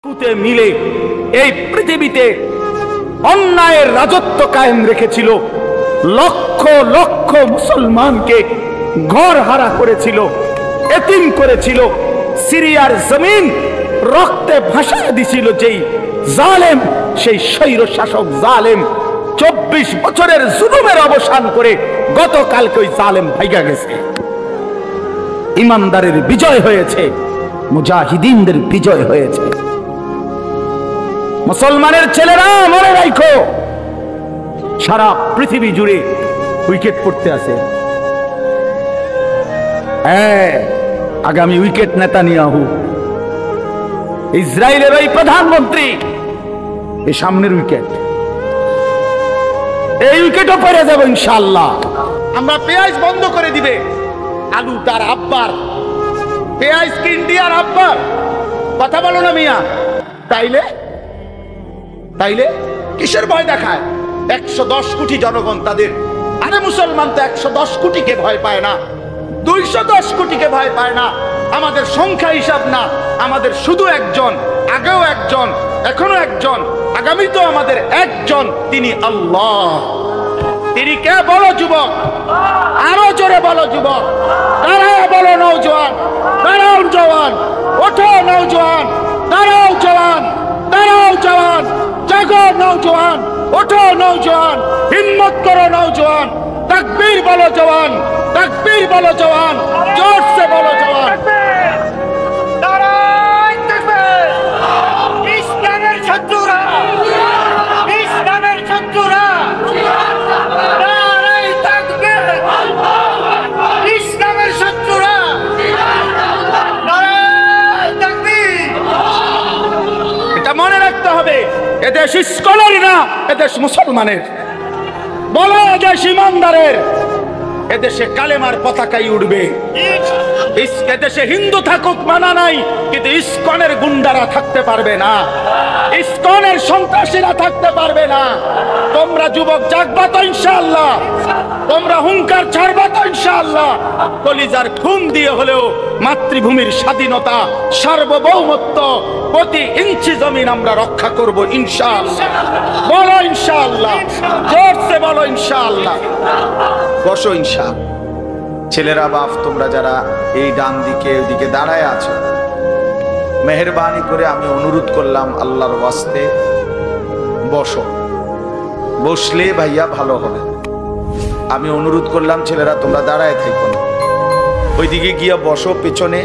মিলে এই পৃথিবীতে অন্যায়ের রাজত্ব কায়েম রেখেছিল, লক্ষ লক্ষ মুসলমানকে ঘর হারা করেছিল, এতিম করেছিল, সিরিয়ার জমিন রক্তে ভাসায় দিছিল যেই জালেম, সেই স্বৈর শাসক জালেম 24 বছরের জুলুমের অবসান করে গতকালকে ওই জালেম ভাইগা গেছে। ইমানদারের বিজয় হয়েছে, মুজাহিদিনদের বিজয় হয়েছে। মুসলমানের ছেলেরা মনে রাখো, সারা পৃথিবী জুড়ে উইকেট পড়তে আছে। আগামী উইকেট নেতানিয়াহু, ইসরায়েলের ওই প্রধানমন্ত্রী, এই সামনের উইকেট, এই উইকেটও পড়ে যাবে ইনশাআল্লাহ। আমরা পেঁয়াজ বন্ধ করে দিবে, আলু তার আব্বার, পেঁয়াজ কি ইন্ডিয়ার আব্বার? কথা বলো না মিয়া। তাইলে তাইলে কিসের ভয় দেখায়? 110 কোটি জনগণ তাদের। আরে মুসলমান তো 110 কোটিকে ভয় পায় না, 210 কোটিকে ভয় পায় না। আমাদের সংখ্যা হিসাব না, আমাদের শুধু একজন, আগেও একজন, এখনো একজন, আগামী তো আমাদের একজন, তিনি আল্লাহ। তিনি কে? বলো যুবক, আরো জোরে বলো যুবক, দাঁড়াও বলো নওজোয়ান, দাঁড়াও জওয়ান, ওঠো নওজোয়ান, দাঁড়াও জওয়ান, দাঁড়াও জওয়ান, জাগো নওজোয়ান, ওঠো নওজোয়ান, হিম্মত করো নওজোয়ান, তাকবীর বলো জওয়ান, তাকবীর বলো জওয়ান, জোর সে বলো জওয়ান। ইসলামের শত্রুরা, ইসলামের শত্রুরা, ইসলামের শত্রুরা, এটা মনে রাখতে হবে। এদেশ ইস্কনের না, এদেশ মুসলমানের। বলো এদেশ ইমানদারের। এদেশে কালেমার পতাকাই উঠবে। এদেশে হিন্দু থাকুক মানা নাই, কিন্তু ইস্কনের গুন্ডারা থাকতে পারবে না, ইস্কনের সন্ত্রাসীরা থাকতে পারবে না। তোমরা যুবক জাগবা তো ইনশাআল্লাহ, তোমরা হুঙ্কার ছাড়বা তো ইনশাআল্লাহ। কলিজার খুন দিয়ে হলেও মাতৃভূমির স্বাধীনতা, সার্বভৌমত্ব, প্রতি ইঞ্চি জমিন আমরা রক্ষা করব ইনশাআল্লাহ। বলো ইনশাআল্লাহ, জোরসে বলো ইনশাআল্লাহ। বসো ইনশাআল্লাহ। ছেলেরা, বাপ, তোমরা যারা এই ডান দিকে ওইদিকে দাঁড়ায় আছো, মেহেরবানি করে আমি অনুরোধ করলাম আল্লাহর ওয়াস্তে বসো। বসলে ভাইয়া ভালো হবে। আমি অনুরোধ করলাম ছেলেরা তোমরা দাঁড়ায় থাকো না, ওইদিকে গিয়া বসো, পেছনে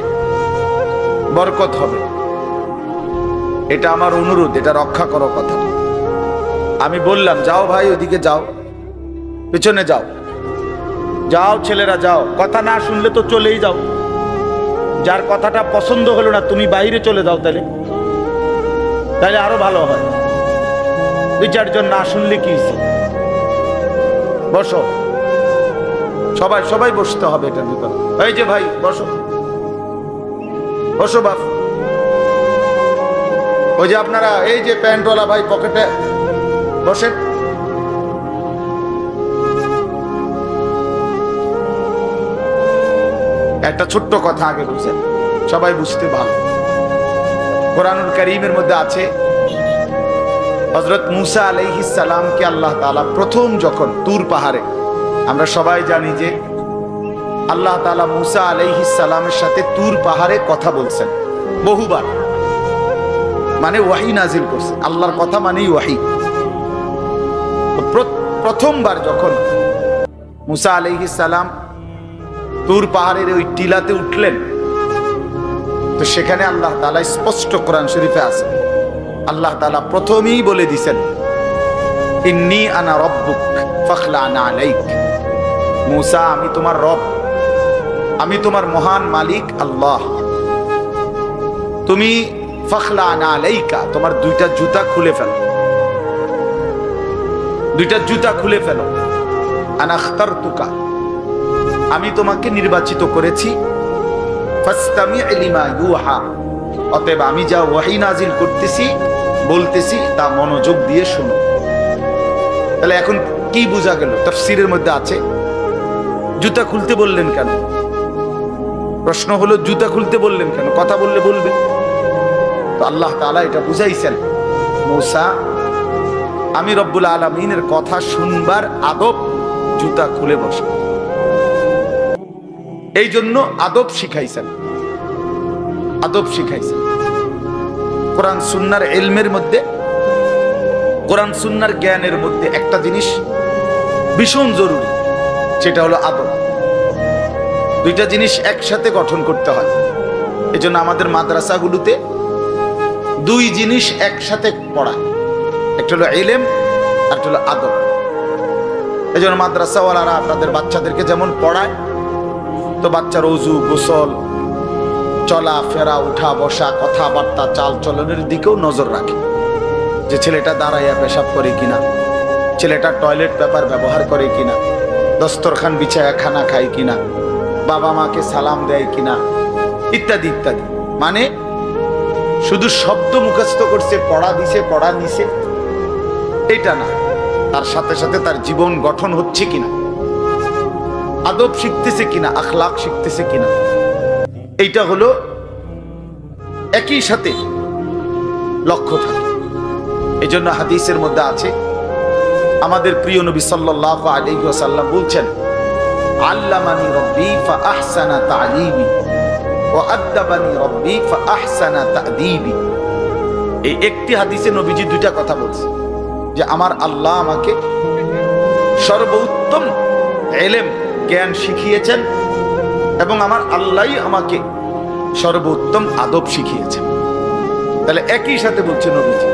বরকত হবে। এটা আমার অনুরোধ, এটা রক্ষা করো কথা। আমি বললাম যাও ভাই, ওইদিকে যাও, পেছনে যাও, যাও ছেলেরা যাও। কথা না শুনলে তো চলেই যাও। যার কথাটা পছন্দ হলো না, তুমি বাইরে চলে যাও, তাহলে আরো ভালো হয়। 2-4 জন না শুনলে কি হয়েছে? বসো সবাই, সবাই বসতে হবে। এটা বিপদ। এই যে ভাই বসো, বসো বাপ। ওই যে আপনারা, এই যে প্যান্টওয়ালা ভাই পকেটে বসেন। একটা ছোট্ট কথা আগে বুঝছেন, সবাই বুঝতে ভালো। কোরআনুল কারীমের মধ্যে আছে, হযরত মুসা আলাইহিস সালামকে আল্লাহ তাআলা প্রথম যখন তুর পাহাড়ে, আমরা সবাই জানি যে আল্লাহ তাআলা মুসা আলাইহিস সালামের সাথে তুর পাহাড়ে কথা বলছেন বহুবার, মানে ওয়াহী নাজিল করছে। আল্লাহর কথা মানেই ওয়াহী। প্রথমবার যখন মুসা আলাইহিস সালাম তুর পাহাড়ের ওই টিলাতে উঠলেন, তো সেখানে আল্লাহ তাআলা স্পষ্ট কোরআন শরীফে আছে, আল্লাহ তাআলা প্রথমেই বলে দিয়েছেন, ইন্নী আনা রব্বুক ফাখলা'না আলাইক। মুসা, আমি তোমার রব, আমি তোমার মহান মালিক আল্লাহ। তুমি ফাখলা'না আলাইকা, তোমার 2টা জুতা খুলে ফেলো, 2টা জুতা খুলে ফেলো। আনা আখতারতুকা, আমি তোমাকে নির্বাচিত করেছি। ফাসতামি' লিমা ইউহা, অতএব আমি যা ওয়াহী নাজিল করতেছি, বলতেছি, তা মনোযোগ দিয়ে শোনো। তাহলে এখন কি বোঝা গেল? তাফসীরের মধ্যে আছে জুতা খুলতে বললেন কেন? প্রশ্ন হলো জুতা খুলতে বললেন কেন? কথা বললে বলবে, তো আল্লাহ তাআলা এটা বুঝাইছেন, মূসা আমি রব্বুল আলামিনের কথা শুনবার আদব জুতা খুলে বসে, এই জন্য আদব শিখাইছেন, আদব শিখাইছেন। কোরআন সুন্নাহর ইলমের মধ্যে, কোরআন সুন্নাহর জ্ঞানের মধ্যে একটা জিনিস ভীষণ জরুরি, সেটা হলো আদব। দুইটা জিনিস একসাথে গঠন করতে হয়। এই জন্য আমাদের মাদ্রাসাগুলোতে দুই জিনিস একসাথে পড়ায়, একটা হলো ইলম আর একটা হলো আদব। এই জন্য মাদ্রাসাওয়ালারা তাদের বাচ্চাদেরকে যেমন পড়ায়, তো বাচ্চার ওযু, গোসল, চলা ফেরা, উঠা বসা, কথাবার্তা, চাল চলনের দিকেও নজর রাখে, যে ছেলেটা দাঁড়াইয়া পেশাব করে কিনা, ছেলেটা টয়লেট পেপার ব্যবহার করে কিনা, দস্তরখান বিছায়া খানা খায় কিনা, বাবা মাকে সালাম দেয় কিনা, ইত্যাদি ইত্যাদি। মানে শুধু শব্দ মুখস্থ করছে, পড়া দিছে, পড়া নিছে, এটা না, তার সাথে সাথে তার জীবন গঠন হচ্ছে কিনা, আদব শিখতেছে কিনা, আখলাক শিখতেছে কিনা, এইটা হলো একই সাথে লক্ষ্য থাকে। এই জন্য হাদিসের মধ্যে আছে, আমাদের প্রিয় নবী সাল্লাল্লাহু আলাইহি ওয়াসাল্লাম বলছেন, আল্লামানি রাব্বি ফাআহসানা তা'লিমি ওয়া আদ্দাবানি রাব্বি ফাআহসানা তা'দীবি। এই একটি হাদিসে নবীজি দুইটা কথা বলছে, যে আমার আল্লাহ আমাকে সর্বোত্তম ইলম, জ্ঞান শিখিয়েছেন, এবং আমার আল্লাহই আমাকে সর্বোত্তম আদব শিখিয়েছেন। তাহলে একই সাথে বলছে নবীজি,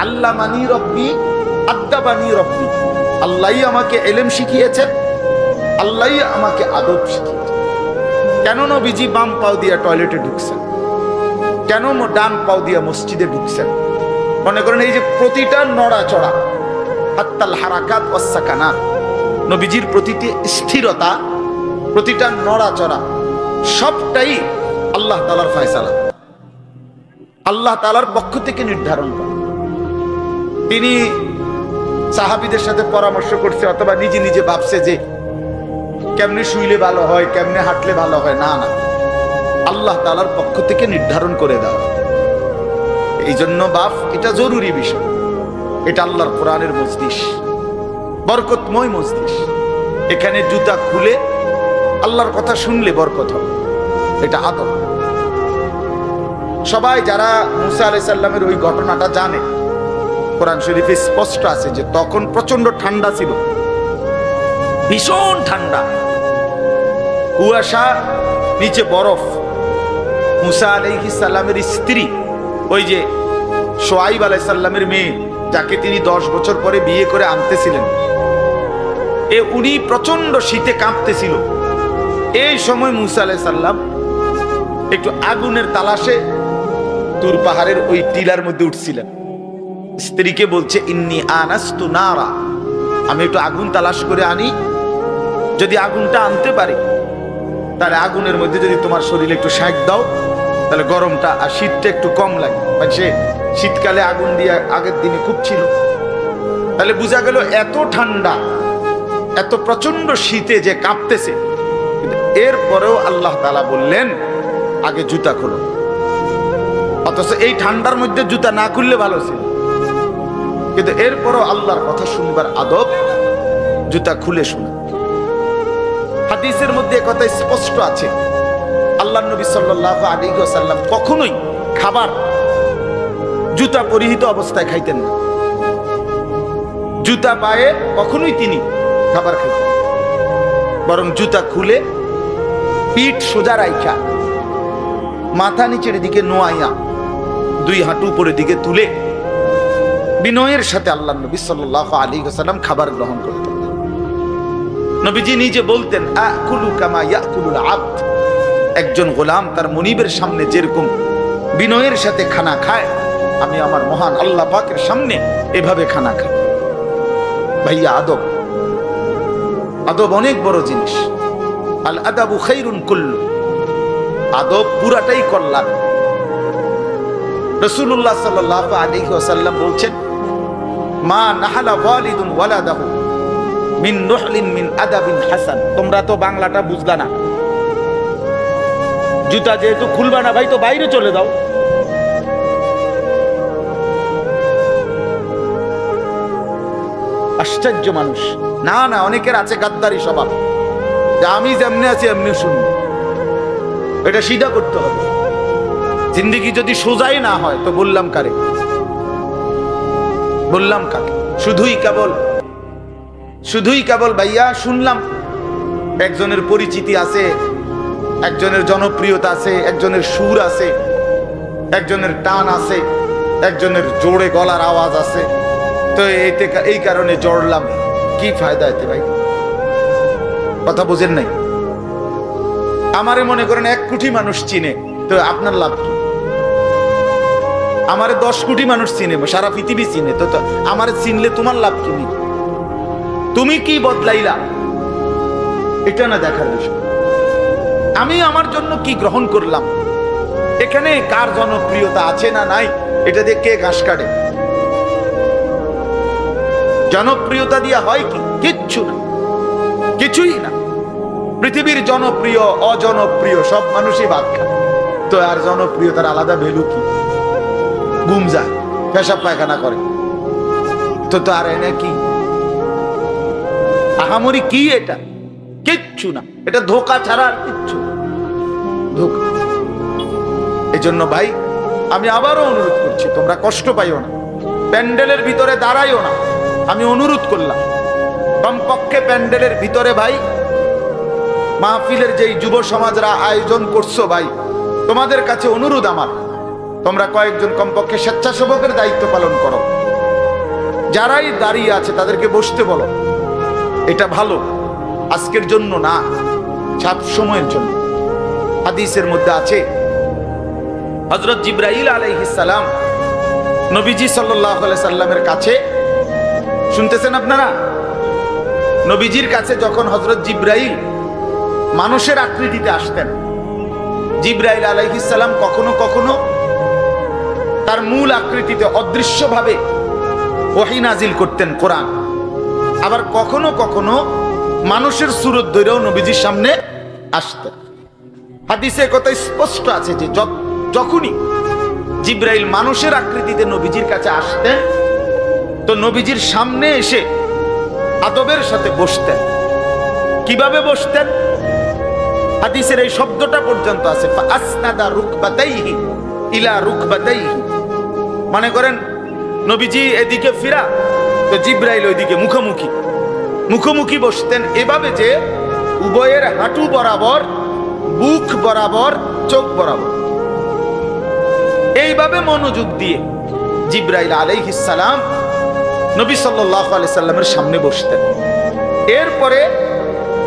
আল্লামানি রাব্বি আদ্দাবানি রাব্বি, আল্লাহই আমাকে ইলম শিখিয়েছেন, আল্লাহই আমাকে আদব শিখিয়েছেন। কেন নবীজি বাম পাও দিয়া টয়লেটে ঢুকছেন? কেন ডান পাও দিয়া মসজিদে ঢুকছেন? মনে করেন এই যে প্রতিটা নড়াচড়া, হাত্তাল হারাকাত ওয়াস সাকানাত, নবীজির প্রতিটি স্থিরতা, প্রতিটা নড়াচড়া, সবটাই আল্লাহ তাআলার ফয়সালা, আল্লাহ তাআলার পক্ষ থেকে নির্ধারণ করা। তিনি সাহাবীদের সাথে পরামর্শ করছে, অথবা নিজে নিজে ভাবছে যে কেমনে শুইলে ভালো হয়, কেমনে হাঁটলে ভালো হয়, না না, আল্লাহ তাআলার পক্ষ থেকে নির্ধারণ করে দেওয়া। এই জন্য বাপ, এটা জরুরি বিষয়। এটা আল্লাহর কোরআনের মজলিস, বরকতময় মজলিস। এখানে জুতা খুলে আল্লাহর কথা শুনলে বরকত হবে, এটা আদব। সবাই যারা মুসা আলাইহিস সালামের ওই ঘটনাটা জানে, কোরআন শরীফে স্পষ্ট আছে যে তখন প্রচন্ড ঠান্ডা ছিল, ভীষণ ঠান্ডা, কুয়াশা, নিচে বরফ। মুসা আলাইহিস সালামের স্ত্রী, ওই যে শুআইব আলাইহিস সালামের মেয়ে, যাকে তিনি 10 বছর পরে বিয়ে করে আনতেছিলেন, উনি প্রচন্ড শীতে কাঁপতেছিল। এই সময় মুসা আলাইহিস সালাম একটু আগুনের তালাশে তুর পাহাড়ের ওই টিলার মধ্যে উঠছিলেন। স্ত্রীকে বলছে, ইন্নী আনাস্তু নারা, আমি একটু আগুন তালাশ করে আনি, যদি আগুনটা আনতে পারি তাহলে আগুনের মধ্যে যদি তোমার শরীরে একটু সেঁক দাও, তাহলে গরমটা আর শীতটা একটু কম লাগে। মানে সে শীতকালে আগুন দিয়ে আগের দিনে খুব ছিল, তাহলে বোঝা গেল এত ঠান্ডা, এত প্রচন্ড শীতে যে কাঁপতেছে। এরপরেও আল্লাহ তাআলা বললেন, আগে জুতা খোলো। অথচ এই ঠান্ডার মধ্যে জুতা না খুললে ভালো ছিল, কিন্তু এরপরও আল্লাহর কথা শুনবার আদব, জুতা খুলে শোনা। হাদিসের মধ্যে কথা স্পষ্ট আছে, আল্লাহর নবী সাল্লাল্লাহু আলাইহি ওয়াসাল্লাম কখনোই খাবার জুতা পরিহিত অবস্থায় খাইতেন না। জুতা পায়ে কখনোই তিনি খাবার খাইতেন, বরং জুতা খুলে পিঠ সোজা রাইখা, মাথা নিচের দিকে নোয়াইয়া, দুই হাঁটু উপরের দিকে তুলে বিনয়ের সাথে আল্লাহর নবী সাল্লাল্লাহু আলাইহি ওয়াসাল্লাম খাবার গ্রহণ করতেন। নবীজি নিজে বলতেন, আকুলু কামা ইয়াকুলুল আবদ, একজন গোলাম তার মনিবের সামনে যেরকম বিনয়ের সাথে খানা খায়, আমি আমার মহান আল্লাহ পাকের সামনে এভাবে খানা খাই। ভাইয়া, আদব, আদব অনেক বড় জিনিস। আল আদাবু খাইরুন কুল্লু, আদব পুরাটাই কল্যাণ। রাসূলুল্লাহ সাল্লাল্লাহু আলাইহি ওয়াসাল্লাম বলছেন, মা নাহালা ওয়ালিদুন ওয়ালাদাহু মিন নুহলিন মিন আদাবিন হাসান। তোমরা তো বাংলাটা বুঝলা না, জুতা যেহেতু খুলবা না ভাই, তো বাইরে চলে যাও। আশ্চর্য মানুষ। না না, অনেকের আছে গাদ্দারি স্বভাব, যে আমি যেমনি আছি এমনি শুনবো। এটা সিধা করতে হবে। জিন্দেগি যদি সোজাই না হয় তো বললাম কারে, বললাম কাকে? শুধুই কেবল ভাইয়া শুনলাম একজনের পরিচিতি আছে, একজনের জনপ্রিয়তা আছে, একজনের সুর আছে, একজনের টান আছে, একজনের জোরে গলার আওয়াজ আছে, তো এই কারণে জড়লাম। কি ফায়দা এতে ভাই? কথা বুঝেন নাই? আমারে মনে করেন 1 কোটি মানুষ চিনে, তো আপনার লাভ কি? আমারে 10 কোটি মানুষ চিনে, সারা পৃথিবী চিনে, তো আমারে চিনলে তোমার লাভ কি? তুমি কি বদলাইলা এটা না দেখার বিষয়। আমি আমার জন্য কি গ্রহণ করলাম, এখানে কার জনপ্রিয়তা আছে না নাই, এটা দিয়ে কে ঘাস কাটে? জনপ্রিয়তা দিয়া হয় কি? কিচ্ছু না, কিছুই না। পৃথিবীর জনপ্রিয় অজনপ্রিয় সব মানুষই ভাত খায়, তো আর জনপ্রিয়তার আলাদা ভ্যালু কি? ঘুম যায়, পেশাব পায়খানা করে, তো আর এনে কি আহামরি? কি এটা? কিচ্ছু না, এটা ধোঁকা ছাড়া আর কিচ্ছু না, ধোঁকা। এই জন্য ভাই আমি আবারও অনুরোধ করছি, তোমরা কষ্ট পাইও না, প্যান্ডেলের ভিতরে দাঁড়াইও না। আমি অনুরোধ করলাম কমপক্ষে প্যান্ডেলের ভিতরে ভাই মাহফিলের যেই যুব সমাজরা আয়োজন করছো ভাই, তোমাদের কাছে অনুরোধ আমার, তোমরা কয়েকজন কমপক্ষে স্বেচ্ছাসেবকের দায়িত্ব পালন করো। যারাই দাঁড়িয়ে আছে তাদেরকে বসতে বলো। এটা ভালো, আজকের জন্য না, সব সময়ের জন্য। হাদিসের মধ্যে আছে হযরত জিবরাইল আলাইহিস সালাম নবীজি সাল্লাল্লাহু আলাইহি সাল্লামের কাছে, শুনতেছেন আপনারা? নবীজির কাছে যখন হযরত জিবরাইল মানুষের আকৃতিতে আসতেন, জিবরাইল আলাইহিস সালাম কখনো কখনো তার মূল আকৃতিতে অদৃশ্যভাবে ওহী নাজিল করতেন, কোরআন। আবার কখনো কখনো মানুষের সুরত ধরেও নবীজির সামনে আসতেন। হাদিসে কথা স্পষ্ট আছে যে যখনই জিবরাইল মানুষের আকৃতিতে নবীজির কাছে আসতেন, তো নবীজির সামনে এসে আদবের সাথে বসতেন। কিভাবে বসতেন? হাদিসের এই শব্দটা পর্যন্ত আছে, ফাসনাদা রুকবাতাইহি ইলা রুকবাতাইহি। মনে করেন নবীজি এদিকে ফিরা, তো জিবরাইল ওইদিকে মুখোমুখি বসতেন, এভাবে যে উভয়ের হাঁটু বরাবর, বুক বরাবর, চোখ বরাবর, এইভাবে মনোযোগ দিয়ে জিবরাইল আলাইহিস সালাম নবী সাল্লাল্লাহু আলাইহি সাল্লামের সামনে বসতেন। এরপরে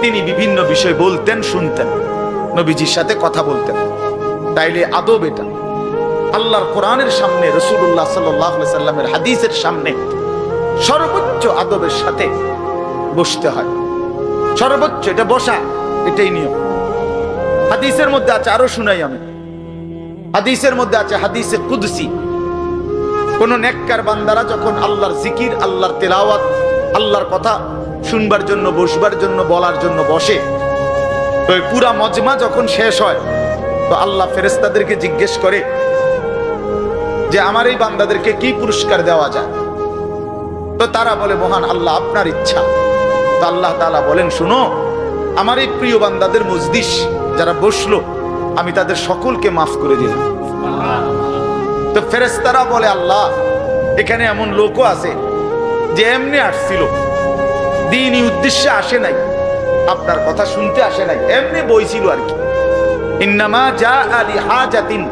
তিনি বিভিন্ন বিষয় বলতেন, শুনতেন, নবীজির সাথে কথা বলতেন। তাইলে আদব এটা। আল্লাহর কোরআনের সামনে, রাসূলুল্লাহ সাল্লাল্লাহু আলাইহি সাল্লামের হাদিসের সামনে সর্বোচ্চ আদবের সাথে বসতে হয়, সর্বোচ্চ। এটা বসা, এটাই নিয়ম। হাদিসের মধ্যে আছে, আরো শুনাই আমি, হাদিসের মধ্যে আছে, হাদিসে কুদসি, কোন নেককার বান্দারা যখন আল্লাহর জিকির, আল্লাহর তেলাওয়াত, আল্লাহর কথা শুনবার জন্য, বসবার জন্য, বলার জন্য বসে, তো পুরা মজমা যখন শেষ হয়, তো আল্লাহ ফেরেশতাদেরকে জিজ্ঞেস করে যে আমার এই বান্দাদেরকে কি পুরস্কার দেওয়া যায়? তো তারা বলে, মহান আল্লাহ, আপনার ইচ্ছা। তো আল্লাহ তাআলা বলেন, শুনো, আমার এই প্রিয় বান্দাদের মজলিস যারা বসলো, আমি তাদের সকলকে মাফ করে দিলাম। তো ফেরেশতারা বলে, আল্লাহ, এখানে এমন লোকও আছে যে এমনি আসছিল, দ্বীনি উদ্দেশ্যে আসে নাই, আপনার কথা শুনতে আসে নাই, এমনি বইছিল আর কি, ইন্নামা জাআ লিহাজাতিন,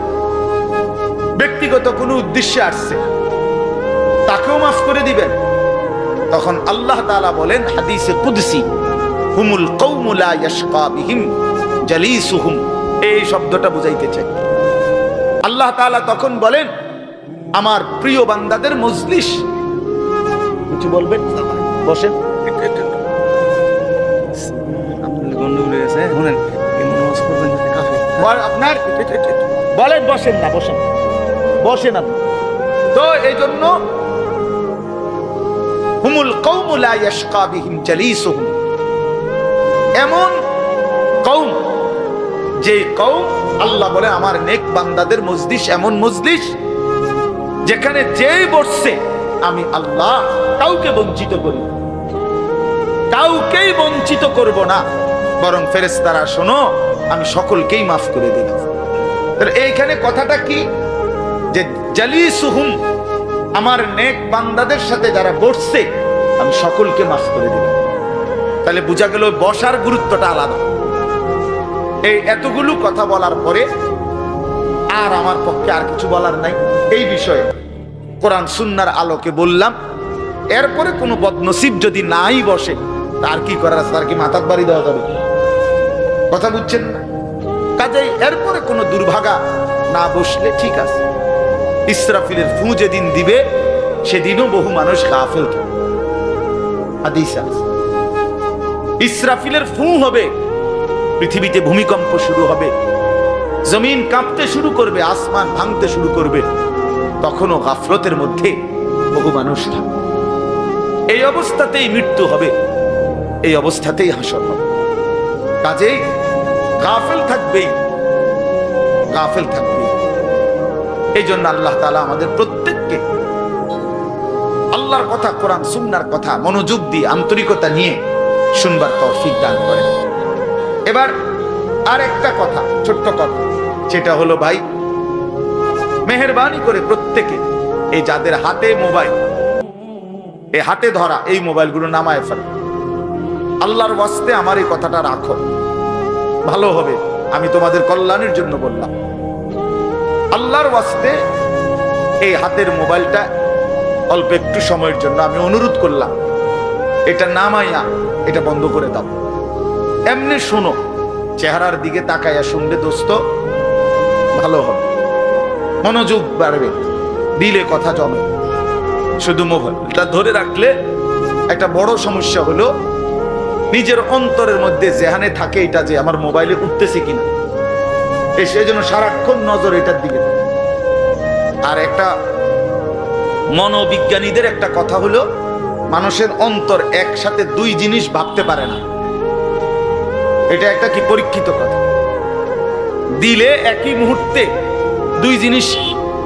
ব্যক্তিগত কোনো উদ্দেশ্যে আসছে, তাকেও মাফ করে দিবেন। তখন আল্লাহ তাআলা বলেন হাদিসে কুদসি, হুমুল কওমু লা ইয়াশকা বিহিম জালিসুহুম, এই শব্দটা বুঝাইতে চাই। আল্লাহ তাআলা তখন বলেন, আমার প্রিয় বান্দাদের মজলিস, কিছু বলবেন? বসেন। আপনার বলেন, বসেন না, বসেন, বসেন আপনি। তো এই জন্য হুমুল কওমু লা ইয়াশকা বিহিম জালিসুহুম, এমন কওম, যে কওম, আল্লাহ বলে আমার নেক বান্দাদের মজলিস এমন মজলিস যেখানে যেই বসছে আমি আল্লাহ কাউকে বঞ্চিত করি। কাউকেই বঞ্চিত করব না, বরং ফেরেশতারা শোনো আমি সকলকেই মাফ করে দিলাম। তাহলে এইখানে কথাটা কি, যে জালিসুহুম, আমার নেক বান্দাদের সাথে যারা বসছে আমি সকলকে মাফ করে দিলাম। তাহলে বোঝা গেল বসার গুরুত্বটা আলাদা। এই এতগুলো কথা বলার পরে আর আমার পক্ষে আর কিছু বলার নাই এই বিষয়ে। কোরআন সুন্নাহর আলোকে বললাম, এরপরে কোনো বদনসিব যদি নাই বসে তার কি করার আছে? তার কি মাথার বাড়ি দেওয়া যাবে? কথা বুঝছেন না? কাজেই এরপরে কোনো দুর্ভাগা না বসলে ঠিক আছে। ইসরাফিলের ফু যেদিন দিবে সেদিনও বহু মানুষ গাফেল থাকে। হাদিসে আছে ইসরাফিলের ফু হবে, পৃথিবীতে ভূমিকম্প শুরু হবে, জমিন কাঁপতে শুরু করবে, আসমান ভাঙতে শুরু করবে, তখনও গাফলতের মধ্যে বহু মানুষ থাকে। এই অবস্থাতেই মৃত্যু হবে, এই অবস্থাতেই হাসর হবে। কাজেই গাফেল থাকবেই, গাফেল থাকবেই। এই জন্য আল্লাহ তাআলা আমাদের প্রত্যেককে আল্লাহর কথা, কোরআন সুন্নাহর কথা মনোযোগ দিয়ে আন্তরিকতা নিয়ে শুনবার তৌফিক দান করেন। এবার আর একটা কথা, ছোট্ট কথা, সেটা হলো ভাই, মেহেরবানি করে প্রত্যেকে এই যাদের হাতে মোবাইল, এই হাতে ধরা এই মোবাইলগুলো নামায় ফেল। আল্লাহর ওয়াস্তে আমার এই কথাটা রাখো, ভালো হবে। আমি তোমাদের কল্যাণের জন্য বললাম। আল্লাহর ওয়াস্তে এই হাতের মোবাইলটা অল্প একটু সময়ের জন্য আমি অনুরোধ করলাম, এটা নামাইয়া এটা বন্ধ করে দাও। এমনি শোনো, চেহারার দিকে তাকাইয়া শুনলে দোস্ত ভালো হবে, মনোযোগ বাড়বে, দিলে কথা জমে। শুধু মোবাইলটা ধরে রাখলে একটা বড় সমস্যা হলো নিজের অন্তরের মধ্যে যেখানে থাকে এটা যে আমার মোবাইলে উঠতেছে কিনা, সেই জন্য সারাক্ষণ নজর এটার দিকে। আর একটা মনোবিজ্ঞানীদের একটা কথা হলো, মানুষের অন্তর একসাথে দুই জিনিস ভাবতে পারে না। এটা একটা কি পরীক্ষিত কথা, দিলে একই মুহূর্তে দুই জিনিস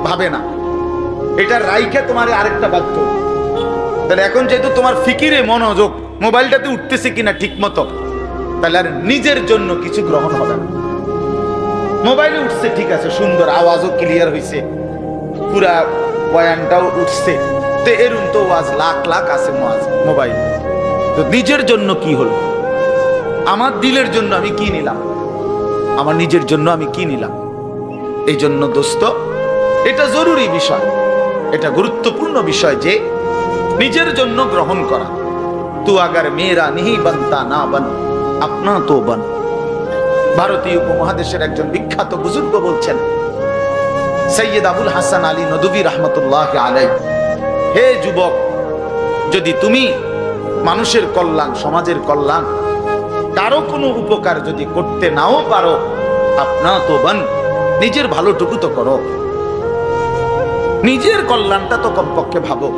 ভাবে না। এটা রাইখে তোমার আরেকটা বাধ্য। তাহলে এখন যেহেতু তোমার ফিকিরে মনোযোগ মোবাইলটাতে উঠতেছে কিনা ঠিক মতো, তাহলে আর নিজের জন্য কিছু গ্রহণ হবে না। মোবাইলে উঠছে ঠিক আছে, সুন্দর, আওয়াজও ক্লিয়ার হয়েছে, পুরা বয়ানটাও উঠছে, তো এরকম তো ওয়াজ লাখ লাখ আছে মোবাইল। তো নিজের জন্য কি হলো? আমার দিলের জন্য আমি কি নিলাম? আমার নিজের জন্য আমি কি নিলাম? এই জন্য দোস্ত, এটা জরুরি বিষয়, এটা গুরুত্বপূর্ণ বিষয় যে নিজের জন্য গ্রহণ করা। তু আগার মেরা নিহি বানতা না বান, আপনা তো বান। ভারতীয় উপমহাদেশের একজন বিখ্যাত বুজুর্গ বলছেন, সৈয়দ আবুল হাসান আলী নদভী রহমতুল্লাহ আলাইহি, হে যুবক, যদি তুমি মানুষের কল্যাণ, সমাজের কল্যাণ, কারো কোনো উপকার যদি করতে নাও পারো, আপনা তো বান, নিজের ভালোটুকু তো করো, নিজের কল্যাণটা তো কমপক্ষে ভাবো,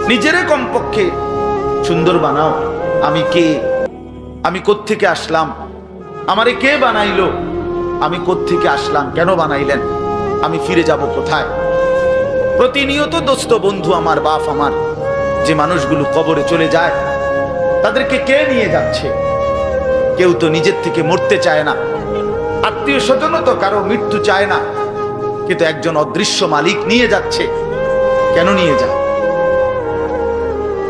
নিজেরে কমপক্ষে সুন্দর বানাও। আমি কে? আমি কোত্থেকে আসলাম? আমারে কে বানাইলো? আমি কোত্থেকে আসলাম? কেন বানাইলেন? আমি ফিরে যাব কোথায়? প্রতিনিয়ত দোস্ত, বন্ধু আমার, বাপ আমার, যে মানুষগুলো কবরে চলে যায়, তাদেরকে কে নিয়ে যাচ্ছে? কেউ তো নিজের থেকে মরতে চায় না, আত্মীয় স্বজনও তো কারো মৃত্যু চায় না, কিন্তু একজন অদৃশ্য মালিক নিয়ে যাচ্ছে। কেন নিয়ে যায়?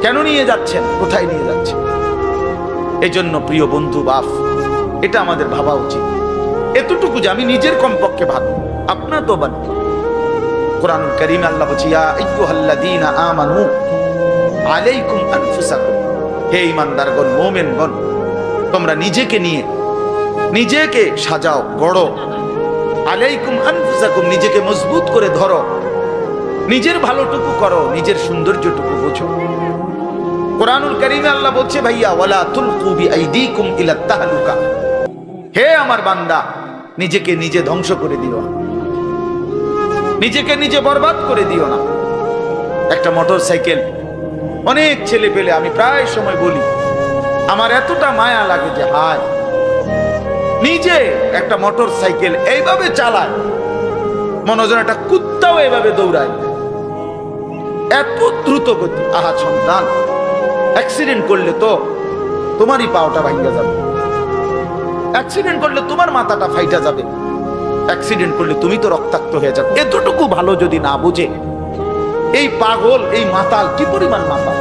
কেন নিয়ে যাচ্ছেন? কোথায় নিয়ে যাচ্ছেন? এই জন্য প্রিয় বন্ধু, বাপ, এটা আমাদের ভাবা উচিত। এতটুকু যে আমি নিজের কমপক্ষে ভাবি, আপনার তো বান। কোরআনুল কারীমে আল্লাহ বলছে, ইয়া আইয়ুহাল্লাযীনা আমানু আলাইকুম আনফুসাকুম, হে ঈমানদারগণ, মুমিনগণ, তোমরা নিজেকে নিয়ে নিজেকে সাজাও, গড়ো। আলাইকুম আনফুসাকুম, নিজেকে মজবুত করে ধরো, নিজের ভালোটুকু করো, নিজের সৌন্দর্যটুকু বোঝো। কোরআনুল কারীমে আল্লাহ বলছে, ভাইয়া ওয়ালা তুলকু বিআইদিকুম ইলা তাহলুকা, হে আমার বান্দা, নিজেকে নিজে ধ্বংস করে দিও না, নিজেকে নিজে বরবাদ করে দিও না। একটা মোটর সাইকেল, অনেক ছেলে পেলে, আমি প্রায় সময় বলি, আমার এতটা মায়া লাগে যে হায়, নিজে একটা মোটর সাইকেল এইভাবে চালায়, মনে হয় একটা কুত্তাও এইভাবে দৌড়ায়, এত দ্রুত গতি। আহা সন্তান, অ্যাক্সিডেন্ট করলে তো তোমারই পাওটা ভাঙ্গা যাবে, অ্যাক্সিডেন্ট করলে তোমার মাথাটা ফাইটা যাবে, অ্যাক্সিডেন্ট করলে তুমি তো রক্তাক্ত হয়ে যাবে। এতটুকু ভালো যদি না বুঝে এই পাগল, এই মাতাল কি পরিমাণ মাতাল,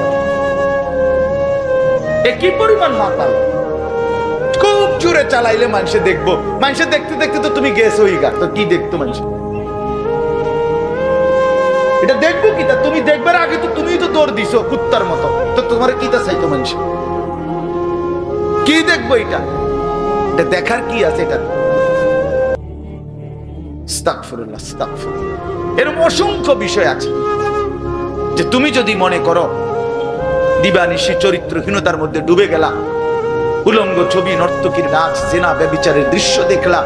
এ কি পরিমাণ মাতাল। খুব জোরে চালাইলে মানুষে দেখবো, মানুষে দেখতে দেখতে তো তুমি গেছো গা, তো কি দেখতো মানুষ, এটা দেখবো কি? তা তুমি দেখবার আগে তো তুমি তো দৌড় দিছো কুত্তার মতো, তো তোমার কি তা চাইতো মানুষ, কি দেখবো? এটা এটা দেখার কি আছে? এটা আস্তাগফিরুল্লাহ, আস্তাগফিরুল্লাহ। এরকম অসংখ্য বিষয় আছে যে তুমি যদি মনে করো দিবানিশি চরিত্রহীনতার মধ্যে ডুবে গেলা, উলঙ্গ ছবি, নর্তকীর নাচ, জেনা, ব্যভিচারের দৃশ্য দেখলা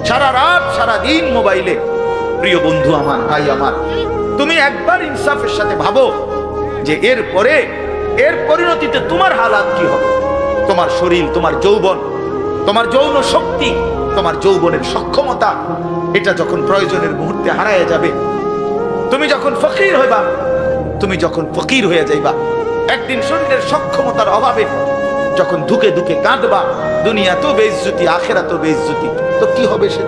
সারা রাত সারা দিন মোবাইলে, প্রিয় বন্ধু আমার, ভাই আমার, তুমি একবার ইনসাফের সাথে ভাবো যে এর পরিণতিতে তোমার হালাত কি হবে। তোমার শরীর, তোমার যৌবন, তোমার যৌন শক্তি, তোমার যৌবনের সক্ষমতা, এটা যখন প্রয়োজনের মুহূর্তে হারায় যাবে, তুমি যখন ফকির হইবা, তুমি যখন ফকির হয়ে যাইবা, একদিন শরীরের সক্ষমতার অভাবে যখন ধুকে ধুকে কাঁদবা, দুনিয়া তো বেইজ্জতি, আখিরাত তো বেইজ্জতি, তো কি হবে সে?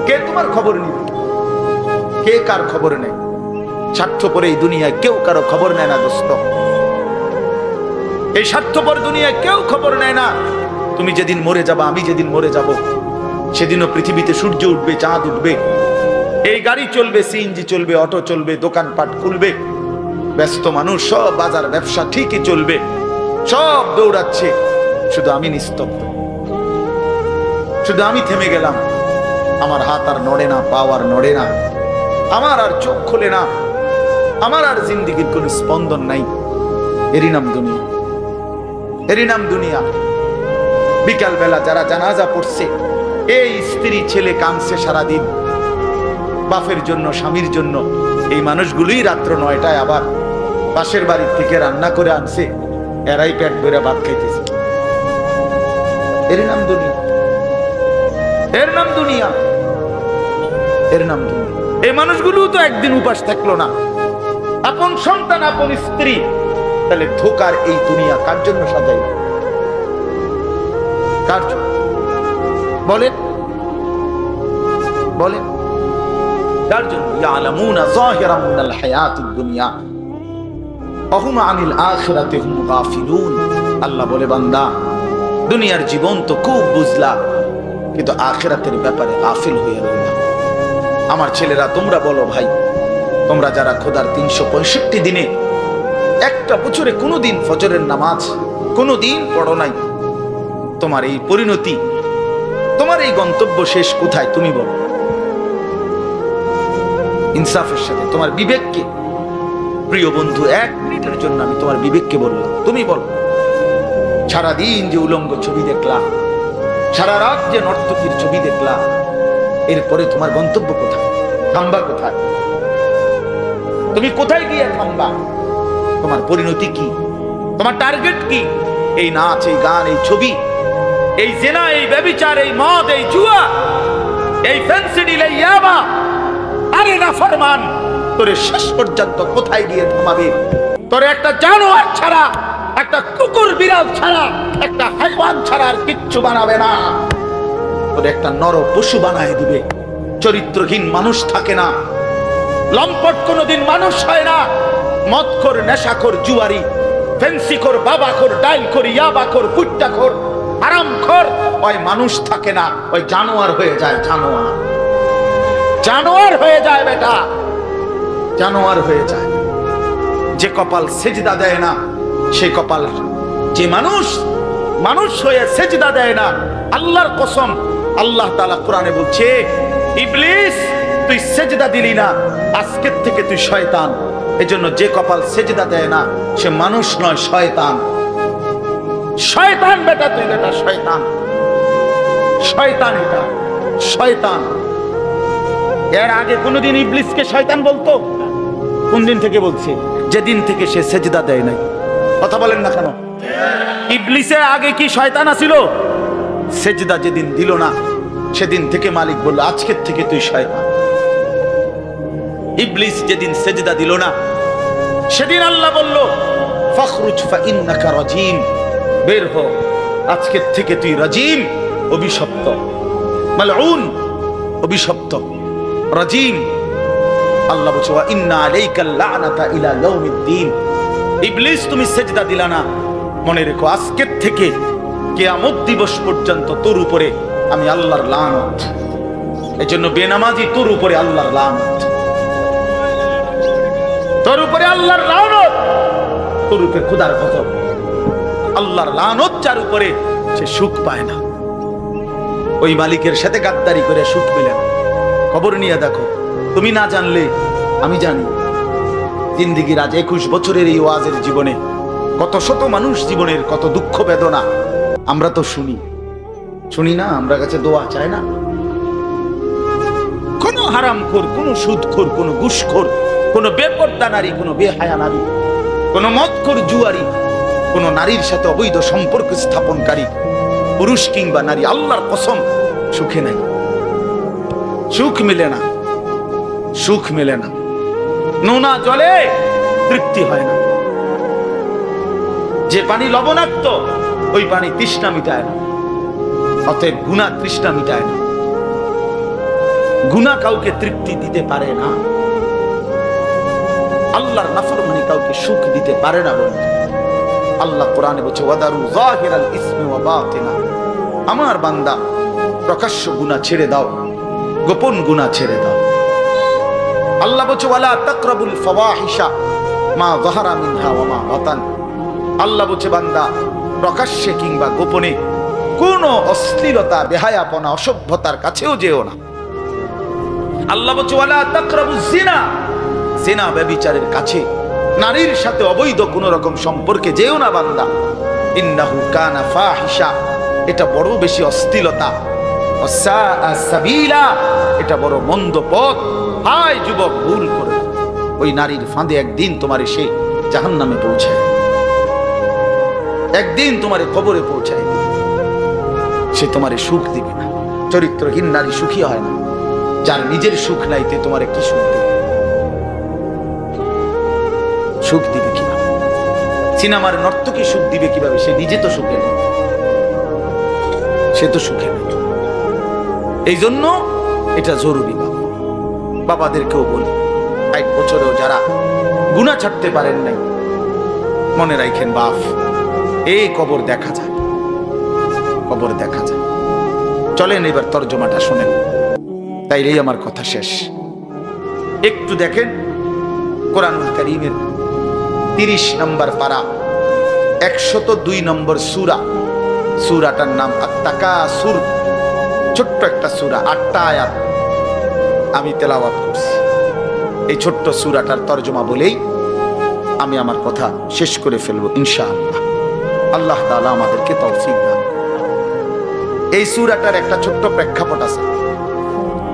কে তোমার খবর নিবে? কে কার খবর নেয়? স্বার্থপর এই দুনিয়ায় কেউ কারো খবর নেয় না দোস্ত, এই স্বার্থপর দুনিয়ায় কেউ খবর নেয় না। তুমি যেদিন মরে যাবা, আমি যেদিন মরে যাব, সেদিনও পৃথিবীতে সূর্য উঠবে, চাঁদ উঠবে, এই গাড়ি চলবে, সিএনজি চলবে, অটো চলবে, দোকানপাট খুলবে, ব্যস্ত মানুষ, সব বাজার ব্যবসা ঠিকই চলবে, সব দৌড়াচ্ছে, শুধু আমি নিস্তব্ধ, শুধু আমি থেমে গেলাম। আমার হাত আর নড়ে না, পা আর নড়ে না, আমার আর চোখ খোলে না, আমার আর জিন্দেগির কোন স্পন্দন নাই। এরই নাম দুনিয়া, এরই নাম দুনিয়া। বিকাল বেলা যারা জানাজা পড়ছে, এই স্ত্রী ছেলে কাঁদছে সারাদিন বাপের জন্য, স্বামীর জন্য, এই মানুষগুলোই রাত্র 9টায় আবার পাশের বাড়ির থেকে রান্না করে আনছে, এরাই পেট ভরে ভাত খাইতেছে। এর নাম দুনিয়া, এর নাম দুনিয়া, এর নাম দুনিয়া। এই মানুষগুলো তো একদিন উপাস থাকলো না, আপন সন্তান, আপন স্ত্রী, তাহলে ধোকার এই দুনিয়া কার জন্য সাজাই? কার জন্য বলেন, বলেন কার জন্য? ইয়ালামুনা যাহিরাম মিনাল হায়াতিদ দুনিয়া ওয়া হুম আনিল আখিরাতি হুম গাফিলুন। আল্লাহ বলে, বান্দা দুনিয়ার জীবন তো খুব বুঝলা, কিন্তু আখিরাতের ব্যাপারে গাফিল হয়ে রইলা। আমার ছেলেরা, তোমরা বলো ভাই, তোমরা যারা খোদার 365 দিনে একটা বছরে কোনোদিন ফজরের নামাজ কোনোদিন পড়ো নাই, তোমার এই পরিণতি, তোমার এই গন্তব্য শেষ কোথায়? তুমি বলো ইনসাফের সাথে। তোমার বিবেককে, প্রিয় বন্ধু, 1 মিনিটের জন্য আমি তোমার বিবেককে বললাম, তুমি বলো সারাদিন যে উলঙ্গ ছবি দেখলা, সারা রাত যে নর্তকীর ছবি দেখলা, এরপরে তোমার গন্তব্য কোথায়? থামবা কোথায়? তুমি কোথায় গিয়ে থামবা? তোমার পরিণতি কি? তোমার টার্গেট কি? এই নাচ, এই গান, এই ছবি, এই জেনা, এই ব্যভিচার, এই মদ, এই জুয়া, এই ফেন্সিডিল, এই ইয়াবা, আরে নাফরমান, তোরে শেষ পর্যন্ত কোথায় গিয়ে থামাবে? তোরে একটা জানোয়ার ছাড়া, একটা কুকুর বিড়াল ছাড়া, একটা হাইওয়ান ছাড়া আর কিচ্ছু বানাবে না। তোরে একটা নর পশু বানায় দিবে। চরিত্রহীন মানুষ থাকে না, লম্পট কোনোদিন মানুষ হয় না। মদখোর, নেশাখোর, জুয়ারি, ফেন্সিখোর, বাবাখোর, ডাইলখোর, ইয়াবাখোর, কুট্টাখোর, হারামখোর, ওই মানুষ থাকে না, ওই জানোয়ার হয়ে যায়। জানোয়ার, জানোয়ার হয়ে যায় বেটা, জানোয়ার হয়ে যায়। যে কপাল সেজদা দেয় না, সেই কপাল, যে মানুষ মানুষ হয়ে সেজদা দেয় না, আল্লাহর কসম, আল্লাহ তাআলা কোরআনে বলছে, ইবলিস তুই সেজদা দিলি না, আজকের থেকে তুই শয়তান। এজন্য যে কপাল সেজদা দেয় না, সে মানুষ নয়, শয়তান। শয়তান বেটা, তুই বেটা শয়তান, শয়তান, এটা শয়তান। এর আগে কোনদিন ইবলিসকে শয়তান বলতো? কোন দিন থেকে বলছে? যেদিন থেকে সে সেজদা দেয় নাই। কথা বলেন না কেন? ইবলিসের আগে কি শয়তান আছিল? সেজদা যেদিন দিল না, সেদিন থেকে মালিক বলল, আজকের থেকে তুই শয়তান। ইবলিস যেদিন সেজদা দিল না, সেদিন আল্লাহ বলল, ফাখরুজ ফা ইন্নাকা রাজিম, বের হো, আজকের থেকে তুই রাজিম, অভিশপ্ত, মালউন, অভিশপ্ত, রাজিম। আল্লাহ বলছে ওয়া ইন্না আলাইকাল লানাতা ইলা ইয়াউমিদ্দিন। ইবলিস তুমি সিজদা দিলা না, মনে রেখো আজকের থেকে কিয়ামত দিবস পর্যন্ত তোর উপরে আমি আল্লাহর লানত। এজন্য বেনামাজি তোর উপরে আল্লাহর লানত, তোর উপরে আল্লাহর লানত, তোর উপরে খোদার কসম আল্লাহর লানত। যার উপরে সে সুখ পায় না, ওই মালিকের সাথে গাদ্দারি করে সুখ পেলে না। খবর নিয়ে দেখো, তুমি না জানলে আমি জানি। জিন্দিগির আজ 21 বছরের এই ওয়াজের জীবনে কত শত মানুষ জীবনের কত দুঃখ বেদনা আমরা তো শুনি না। আমরা কাছে দোয়া চাই না। কোন হারামখোর, কোন সুদখোর, কোন ঘুষখোর, কোন বেপরদা নারী, কোন বেহায়া নারী, কোন মদখোর জুয়ারি, কোন নারীর সাথে অবৈধ সম্পর্ক স্থাপনকারী পুরুষ কিংবা নারী, আল্লাহর কসম সুখে নাই, সুখ মিলে না, সুখ মিলে না। নোনা জলে তৃপ্তি হয় না। যে পানি লবণাক্ত ওই পানি তৃষ্ণা মিটায় না। অতএব গুনাহ তৃষ্ণা মিটায় না, গুনাহ কাউকে তৃপ্তি দিতে পারে না। আল্লাহর নাফরমানি কাউকে সুখ দিতে পারে না। বন্ধু, আল্লাহ কোরআনে বলছে ওয়াদারু যাহিরাল ইসমি ওয়া বাতিনা। আমার বান্দা প্রকাশ্য গুনাহ ছেড়ে দাও, গোপন গুনাহ ছেড়ে দাও। আল্লাহ বলছে ওয়ালা তাকরাবুল ফাওয়াহিশা মা যাহারা মিনহা ওয়া মা বাতান। আল্লাহ বলছে বান্দা প্রকাশ্যে কিংবা গোপনে কোন অশ্লীলতা, বেহায়াপনা, অসভ্যতার কাছেও যেও না। আল্লাহ বলছে ওয়ালা তাকরাবুজ জিনা। জিনা ব্যভিচারের কাছে, নারীর সাথে অবৈধ কোন রকম সম্পর্কে যেও না বান্দা। ইন্নাহু কানা ফাহিশা, এটা বড় বেশি অশ্লীলতা। ওয়াসাআ সাবিলা, এটা বড় মন্দ পথ। হায় যুবক, ভুল করে ওই নারীর ফাঁদে একদিন তোমার সে জাহান্নামে পৌঁছায়, একদিন তোমার কবরে পৌঁছায়। সে তোমারে সুখ দিবে না। চরিত্রহীন নারী সুখী হয় না। যার নিজের সুখ নাই তে তোমারে কি সুখ দিবে? সুখ দিবে কিভাবে? সিনেমার নর্তকী সুখ দিবে কিভাবে? সে নিজে তো সুখে নেই, সে তো সুখে নেই। এই জন্য এটা জরুরি। বাবাদেরকেও বলি, 60 বছরেও যারা গুনাহ ছাড়তে পারেন নাই, মনে রাখেন বাপ, এই কবর দেখা যায়, কবর দেখা যায়। চলেন এবার তরজমাটা শুনেন, তাইলেই আমার কথা শেষ। একটু দেখেন কোরআনুল কারীমের 30 নম্বর পারা 102 নম্বর সূরা। সূরাটার নাম আত-তাকাসুর। ছোট্ট একটা সূরা, 8টা আয়াত আমি তেলাওয়াত করছি। এই ছোট্ট সূরাটার তরজমা বলেই আমি আমার কথা শেষ করে ফেলবো ইনশাআল্লাহ। আল্লাহ তাআলা আমাদেরকে তৌফিক দান। এই সূরাটার একটা ছোট্ট প্রেক্ষাপট আছে,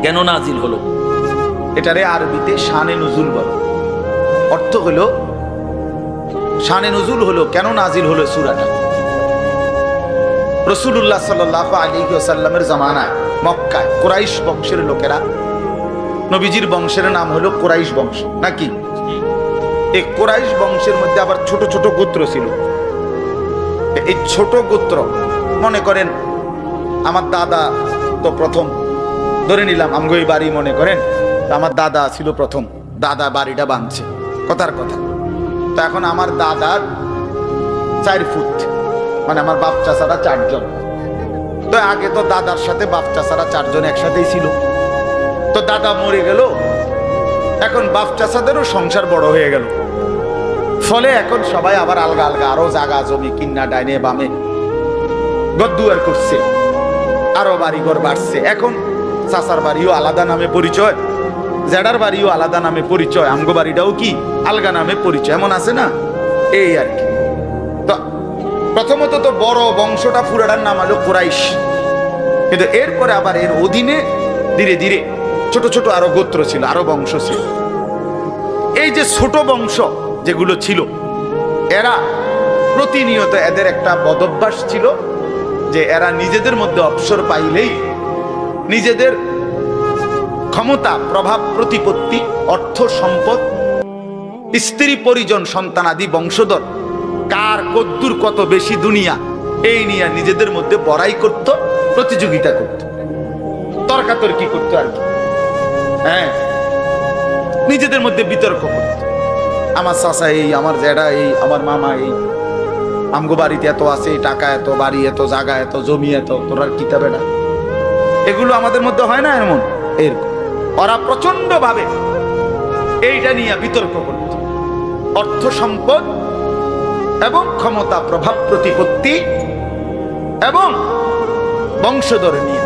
কেন নাজিল হলো। এটারে আরবিতে শানে নুজুল বলে। অর্থ হলো শানে নুজুল হলো কেন নাজিল হলো সূরাটা। রাসূলুল্লাহ সাল্লাল্লাহু আলাইহি ওয়াসাল্লামের জামানায় মক্কায় কুরাইশ বংশের লোকেরা, নবীজির বংশের নাম হলো কুরাইশ বংশ নাকি? এই কুরাইশ বংশের মধ্যে আবার ছোট ছোট গোত্র ছিল। এই ছোট গোত্র, মনে করেন আমার দাদা তো প্রথম, ধরে নিলাম আমগোই বাড়ি, মনে করেন আমার দাদা ছিল প্রথম, দাদা বাড়িটা বাঁধছে, কথার কথা। তো এখন আমার দাদার 4 ফুট, মানে আমার বাপ চাচারা 4 জন। তো আগে তো দাদার সাথে বাপ চাচারা 4 জন একসাথেই ছিল। তো দাদা মরে গেল, এখন বাপ চাচাদেরও সংসার বড় হয়ে গেল। ফলে এখন সবাই আবার আলগা আলগা আরো জায়গা জমি কিন্না ডাইনে বামে গদ্দুয়ার করছে, আরো বাড়িঘর বাড়ছে। এখন চাচার বাড়িও আলাদা নামে পরিচয়, জেডার বাড়িও আলাদা নামে পরিচয়, আমগো বাড়িটাও কি আলগা নামে পরিচয়, এমন আছে না? এই আর কি। তো প্রথমত তো বড় বংশটা পুরাটার নাম হলো কুরাইশ, কিন্তু এরপরে আবার এর অধীনে ধীরে ধীরে ছোট ছোট আরো গোত্র ছিল, আরো বংশ ছিল। এই যে ছোট বংশ যেগুলো ছিল, এরা প্রতিনিয়ত এদের একটা বদভ্যাস ছিল যে এরা নিজেদের মধ্যে অবসর পাইলেই নিজেদের ক্ষমতা, প্রভাব, প্রতিপত্তি, অর্থ সম্পদ, স্ত্রী পরিজন, সন্তানাদি, বংশধর, কার কদ্দুর কত বেশি দুনিয়া, এই নিয়ে নিজেদের মধ্যে বড়াই করত, প্রতিযোগিতা করত, তর্কাতর্কি করতো আর কি। হ্যাঁ, নিজেদের মধ্যে বিতর্ক করত। আমার চাচা এই, আমার জেঠা এই, আমার মামা এই, আমগো বাড়িতে এত আছে, টাকা এত, বাড়ি এত, জায়গা এত, জমি এত, তোর আর কিতাবে না। এগুলো আমাদের মধ্যে হয় না এমন? এরকম ওরা প্রচন্ড ভাবে এইটা নিয়ে বিতর্ক করত। অর্থ সম্পদ এবং ক্ষমতা, প্রভাব প্রতিপত্তি এবং বংশধর নিয়ে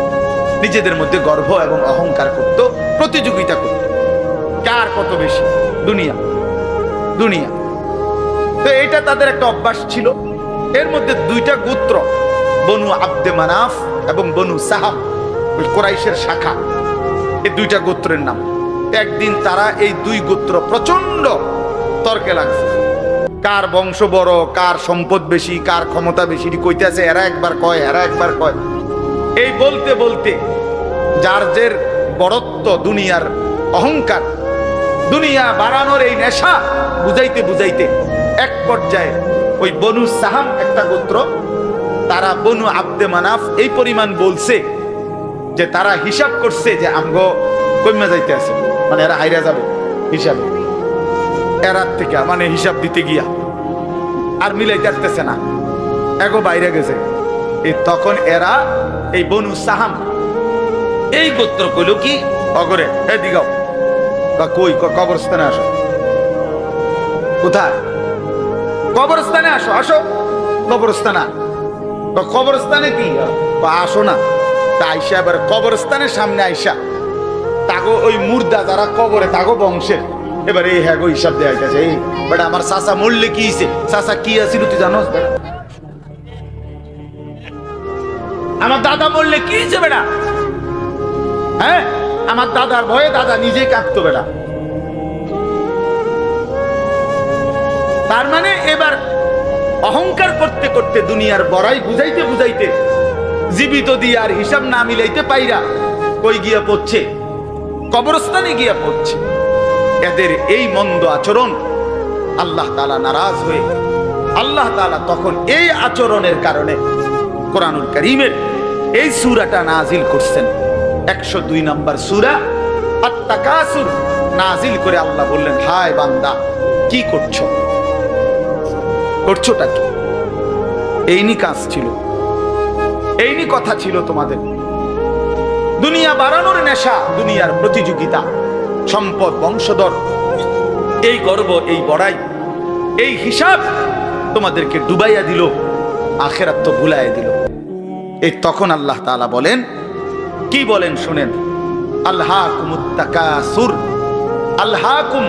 নিজেদের মধ্যে গর্ব এবং অহংকার করত, প্রতিযোগিতা করত, কার কত বেশি। দুনিয়া দুনিয়া তো এটা তাদের একটা অভ্যাস ছিল। এর মধ্যে দুইটা গোত্র, বনু আব্দে মানাফ এবং বনু সাহাব, ওই কুরাইশের শাখা, এই দুইটা গোত্রের নাম। একদিন তারা এই দুই গোত্র প্রচন্ড তর্কে লাগছে, কার বংশ বড়, কার সম্পদ বেশি, কার ক্ষমতা বেশি কইতেছে। এরা একবার কয়, এরা একবার কয়। এই বলতে বলতে যার জের বড়ত্ব, দুনিয়ার অহংকার, দুনিয়া বাড়ানোর এই নেশা বুঝাইতে বুঝাইতে এক পর্যায়ে ওই বনু সাহাম একটা গোত্র, তারা বনু আব্দে মানাফ এই পরিমাণ বলছে যে তারা হিসাব করছে যে আমগো কইমা যাইতে আছে, মানে এরা হাইরা যাবে হিসাবে। এরার থেকে মানে হিসাব দিতে গিয়া আর মিলাইতে পারতেছে না, এগো বাইরে গেছে। এই তখন এরা এই বনু সাহাম এই গোত্র কইল কি, অগরে এদিগাও, কই কবরস্থানে আসো। কোথায়? কবরস্থানে আসো, আসো কবরস্থানে। কবরস্থানে কি আসো না? তা আইসা এবার কবরস্থানের সামনে আইসা তাগো ওই মুর্দা যারা কবরে, তাগো বংশের এবার এই হ্যাগো হিসাব দেয়া গেছে। এই বেটা আমার চাচা মরলে কি হইছে, চাচা কি আছিল তুই জানোস? আমার দাদা মরলে কি হয়েছে বেটা? হ্যাঁ, আমার দাদার ভয়ে দাদা নিজে কাঁপতো বেটা। তার মানে এবার অহংকার করতে করতে, দুনিয়ার বড়াই বুঝাইতে বুঝাইতে, জীবিত দিয়ে আর হিসাব না মিলাইতে পাইরা কই গিয়া পড়ছে? কবরস্থানে গিয়া পড়ছে। এদের এই মন্দ আচরণ আল্লাহ তাআলা নারাজ হয়ে, আল্লাহ তাআলা তখন এই আচরণের কারণে কোরআনুল কারীমের এই সূরাটা নাজিল করছেন। 102 নম্বর সূরা আত-তাকাসুর নাজিল করে আল্লাহ বললেন, হায় বান্দা, কি করছো? করছোটা কি? এইনি কাজ ছিল, এইনি কথা ছিল তোমাদের। দুনিয়া বাড়ানোর নেশা, দুনিয়ার প্রতিযোগিতা, সম্পদ, বংশধর, এই গর্ব, এই বড়াই, এই হিসাব তোমাদেরকে ডুবাইয়া দিল, আখিরাত তো ভুলাইয়া দিল। এই তখন আল্লাহ তাআলা বলেন, কি বলেন শুনেন, আলহাকুমুত তাকাসুর। আলহাকুম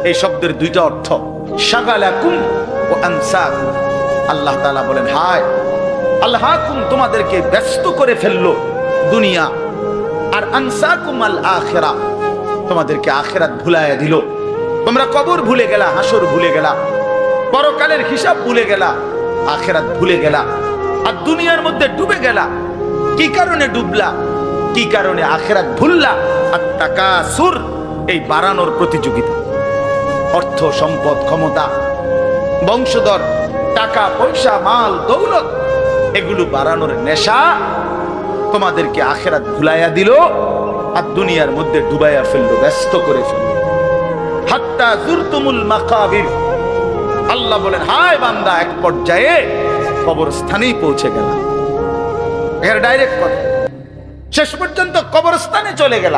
এই শব্দের দুইটা অর্থ, শাগালাকুম ও আনসাকুম। আল্লাহ তাআলা বলেন, হায় আলহাকুম, তোমাদেরকে ব্যস্ত করে ফেললো দুনিয়া, আর আনসাকুম আল আখিরা, তোমাদেরকে আখিরাত ভুলাইয়া দিল। তোমরা কবর ভুলে গেলা, হাসর ভুলে গেলা, পরকালের হিসাব ভুলে গেলা, আখিরাত ভুলে গেলা, আর দুনিয়ার মধ্যে ডুবে গেলা। কি কারণে ডুবলা? কি কারণে আখিরাত ভুললা? আর তাকাসুর এই বাড়ানোর প্রতিযোগিতা, অর্থ সম্পদ, ক্ষমতা, বংশধর, টাকা পয়সা, মাল দৌলত, এগুলো বাড়ানোর নেশা তোমাদেরকে আখিরাত ভুলাইয়া দিল আর দুনিয়ার মধ্যে ডুবাইয়া ফেললো, ব্যস্ত করে ফেললো। হাত্তা যুরতুমুল মাকাবির, আল্লাহ বলেন, হায় বান্দা, এক পর্যায়ে কবরস্থানেই পৌঁছে গেল। এর ডাইরেক্ট কথা, শেষ পর্যন্ত কবরস্থানে চলে গেল।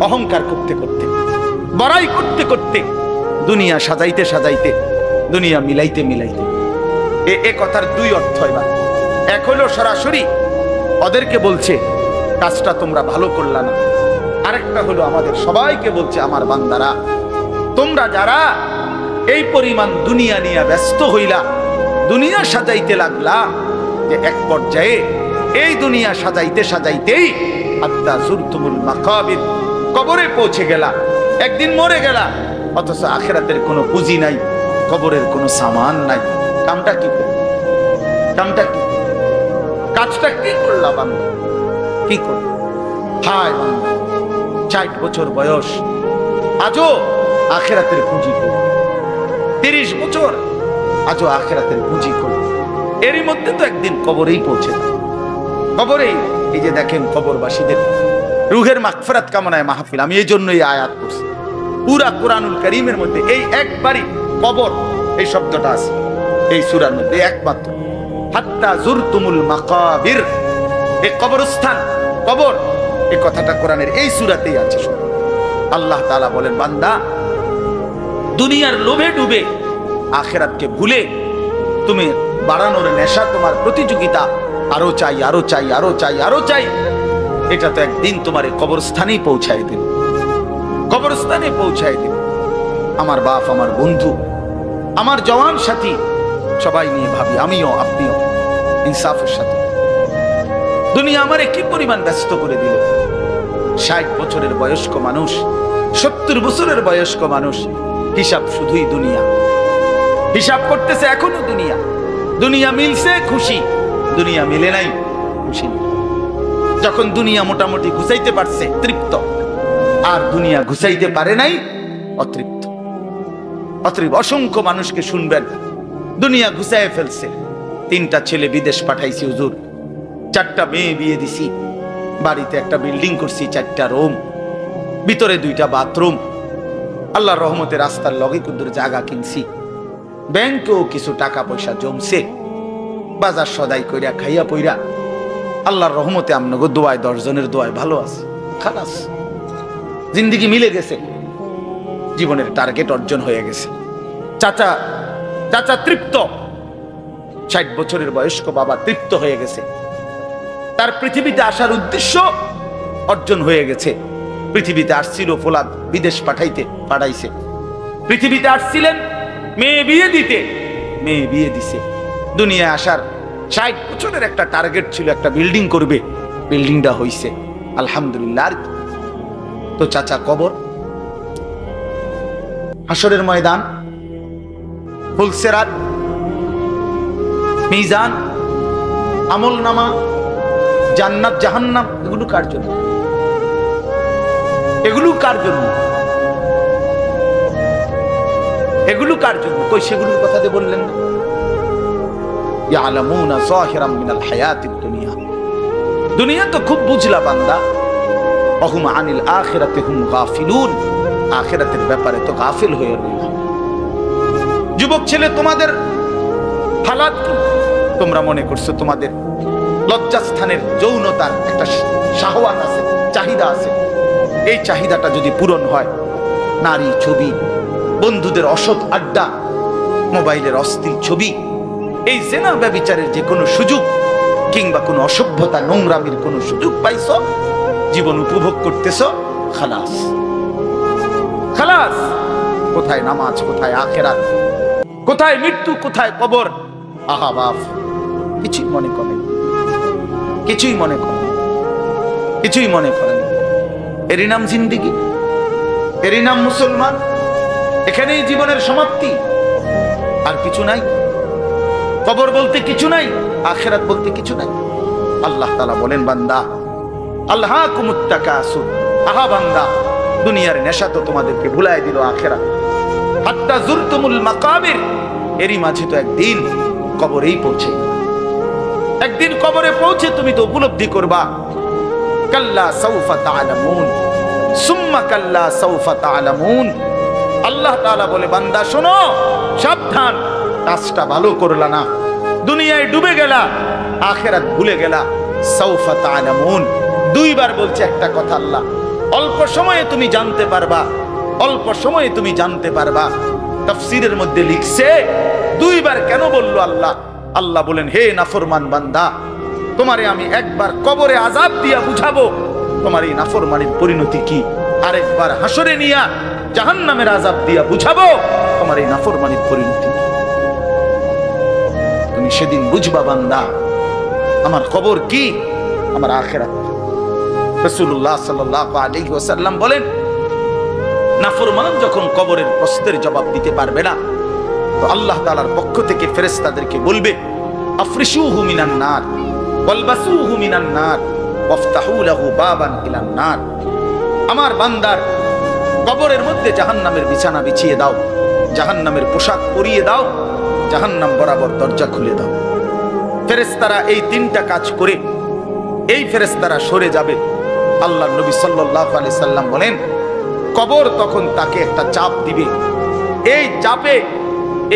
অহংকার করতে করতে, বড়াই করতে করতে, দুনিয়া সাজাইতে সাজাইতে, দুনিয়া মিলাইতে মিলাইতে। এ কথার দুই অর্থ। এবার এক হলো সরাসরি ওদেরকে বলছে কাজটা তোমরা ভালো করলা না, আরেকটা হলো আমাদের সবাইকে বলছে, আমার বান্দারা, তোমরা যারা এই পরিমাণ দুনিয়া নিয়ে ব্যস্ত হইলা, দুনিয়া সাজাইতে লাগলা, যে এক পর্যায়ে এই দুনিয়া সাজাইতে সাজাইতেই হাত্তা যুরতুমুল মাকাবির, কবরে পৌঁছে গেলা, একদিন মরে গেলা, অথচ আখিরাতের কোনো পুঁজি নাই, কবরের কোনো সামান নাই। কামটা কি করল? কামটা কি? কাজটা কি করলা বান্দা? কি করল? হায় বান্দা, 60 বছর বয়স, আজও আখিরাতের পুঁজি করল। 30 বছর, আজও আখিরাতের পুঁজি করল। এরই মধ্যে তো একদিন কবরেই পৌঁছে যাবে। কবরেই এই যে দেখেন কবরবাসীদের রুহের মাগফিরাত কামনায় মাহফিল, আমি এই জন্যই আয়াত করছি। পুরা কোরআনুল কারীমের মধ্যে এই একবারই কবর এই শব্দটা আছে এই সূরার মধ্যে একমাত্র। হাত্তা জুরতুমুল মাকাবির, এই কবরস্থান কবর এই কথাটা কোরআনের এই সূরাতেই আছে। আল্লাহ তাআলা বলেন, বান্দা দুনিয়ার লোভে ডুবে আখিরাতকে ভুলে তুমি বাড়ানোর নেশা, তোমার প্রতিযোগিতা, আরো চাই আরো চাই আরো চাই আরো চাই, এটা তো একদিন তোমার এই কবরস্থানেই পৌঁছায় দিল, কবরস্থানে পৌঁছায় দিল। আমার বাপ, আমার বন্ধু, আমার জওয়ান সাথী সবাই নিয়ে ভাবি, আমিও আপনিও ইনসাফের সাথে। দুনিয়া আমারে কি পরিমাণ ব্যস্ত করে দিল। 60 বছরের বয়স্ক মানুষ, 70 বছরের বয়স্ক মানুষ, হিসাব শুধুই দুনিয়া, হিসাব করতেছে এখনো দুনিয়া। দুনিয়া মিলছে খুশি, দুনিয়া মিলে নাই খুশি। যখন দুনিয়া মোটামুটি ঘুষাইতে পারছে তৃপ্ত, আর দুনিয়া ঘুষাইতে পারে নাই অতৃপ্ত। অতৃপ্ত অসংখ্য মানুষকে শুনবেন দুনিয়া ঘুষায় ফেলছে। 3টা ছেলে বিদেশ পাঠাইছি হুজুর, 4টা মেয়ে বিয়ে দিছি, বাড়িতে একটা বিল্ডিং করছি, 4টা রুম, ভিতরে 2টা বাথরুম, আল্লাহর রহমতে রাস্তার লগে কুদ্দুর জায়গা কিনছি, ব্যাংকেও কিছু টাকা পয়সা জমছে, বাজার সদাই কইরা খাইয়া পইরা আল্লাহর রহমতে আমনগো দোয়ায় 10 জনের দোয়ায় ভালো আছে। খালাস, জিন্দেগি মিলে গেছে, জীবনের টার্গেট অর্জন হয়ে গেছে। চাচা চাচা তৃপ্ত, 60 বছরের বয়স্ক বাবা তৃপ্ত হয়ে গেছে, তার পৃথিবীতে আসার উদ্দেশ্য অর্জন হয়ে গেছে। পৃথিবীতে আসছিল ফোলাদ বিদেশ পাঠাইছে, পৃথিবীতে আসছিলেন মেয়ে বিয়ে দিতে, মেয়ে বিয়ে দিছে। দুনিয়ায় আসার 60 বছরের একটা টার্গেট ছিল, একটা বিল্ডিং করবে, বিল্ডিংটা হইছে আলহামদুলিল্লাহ। তো চাচা কবর, হাসরের ময়দান, ফুলসেরাত, মিজান, আমল নামা, জান্নাত জাহান্নাম, এগুলো কার জন্য? এগুলো কার জন্য? এগুলো কার জন্য? কই সেগুলোর কথা দিয়ে বললেন না? ইয়ালামুনা যাহিরাম মিনাল হায়াতিদ দুনিয়া, দুনিয়া তো খুব বুঝলা বান্দা, ওহুম আনিল আখিরাতি হুম গাফিলুন, আখিরাতের ব্যাপারে তো গাফিল হয়ে রইল। যুবক ছেলে, তোমাদের হালাত কি? তোমরা মনে করছো তোমাদের লজ্জাস্থানের যৌনতার একটা শাহওয়াত আছে, চাহিদা আছে, এই চাহিদাটা যদি পূরণ হয়, নারী ছবি, বন্ধুদের অসৎ আড্ডা, মোবাইলের অস্থির ছবি, এই জেনা ব্যভিচারের যে কোনো সুযোগ কিংবা কোনো অসভ্যতা নোংরামির কোনো সুযোগ পাইছো, জীবন উপভোগ করতেছো, খালাস খালাস। কোথায় নামাজ, কোথায় আখিরাত, কোথায় মৃত্যু, কোথায় কবর? আহা বাপ, কিছুই মনে করেন, কিছুই মনে করেন, কিছুই মনে করেন। এরই নাম জিন্দেগি, এরই নাম মুসলমান। এখানেই জীবনের সমাপ্তি, আর কিছু নাই। কবর বলতে কিছু নাই, আখিরাত বলতে কিছু নাই। আল্লাহ তাআলা বলেন, বান্দা আল্লাহকুমুত তাকাসুর, আহা বান্দা দুনিয়ার নেশা তো তোমাদেরকে ভুলায় দিল আখিরাত। হাত্তা জুরতুমুল মাকাবির, এরই মাঝে তো একদিন কবরেই পৌঁছে, একদিন কবরে পৌঁছে তুমি তো উপলব্ধি করবা, কাল্লা সাউফা তা'লামুন সুম্মা কাল্লা সাউফা তা'লামুন। আল্লাহ তাআলা বলে, বান্দা শোনো, সাবধান, কাজটা ভালো করলা না, দুনিয়ায় ডুবে গেলা, আখিরাত ভুলে গেলা। সাউফা তা'লামুন, 2 বার বলছে একটা কথা আল্লাহ। অল্প সময়ে তুমি জানতে পারবা, অল্প সময়ে তুমি জানতে পারবা। তাফসীরের মধ্যে লিখছে 2 বার কেন বললো আল্লাহ? আল্লাহ বলেন, হে নাফরমান বান্দা, তোমারে আমি একবার কবরে আযাব দিয়া বুঝাবো তোমার এই নাফরমানির পরিণতি কি, আরেকবার হাসরে নিয়া জাহান্নামের আযাব দিয়া বুঝাবো তোমার এই নাফরমানির পরিণতি কি। তুমি সেদিন বুঝবা বান্দা, আমার কবর কি, আমার আখিরাত। রাসূলুল্লাহ সাল্লাল্লাহু আলাইহি ওয়াসাল্লাম বলেন, নাফরমান যখন কবরের প্রশ্নের জবাব দিতে পারবে না, তো আল্লাহ তাআলার পক্ষ থেকে ফেরেশতাদেরকে বলবে, আফরিশুহু মিনান নার ওয়ালবাসুহু মিনান নার ওয়াফতাহু লাহু বাবান ইলান নার। আমার বান্দার কবরের মধ্যে জাহান্নামের বিছানা বিছিয়ে দাও, জাহান্নামের পোশাক পরিয়ে দাও, জাহান্নাম বরাবর দরজা খুলে দাও। ফেরেশতারা এই তিনটা কাজ করে এই ফেরেশতারা সরে যাবে। আল্লাহর নবী সাল্লাল্লাহু আলাইহি সাল্লাম বলেন, কবর তখন তাকে একটা চাপ দিবে। এই চাপে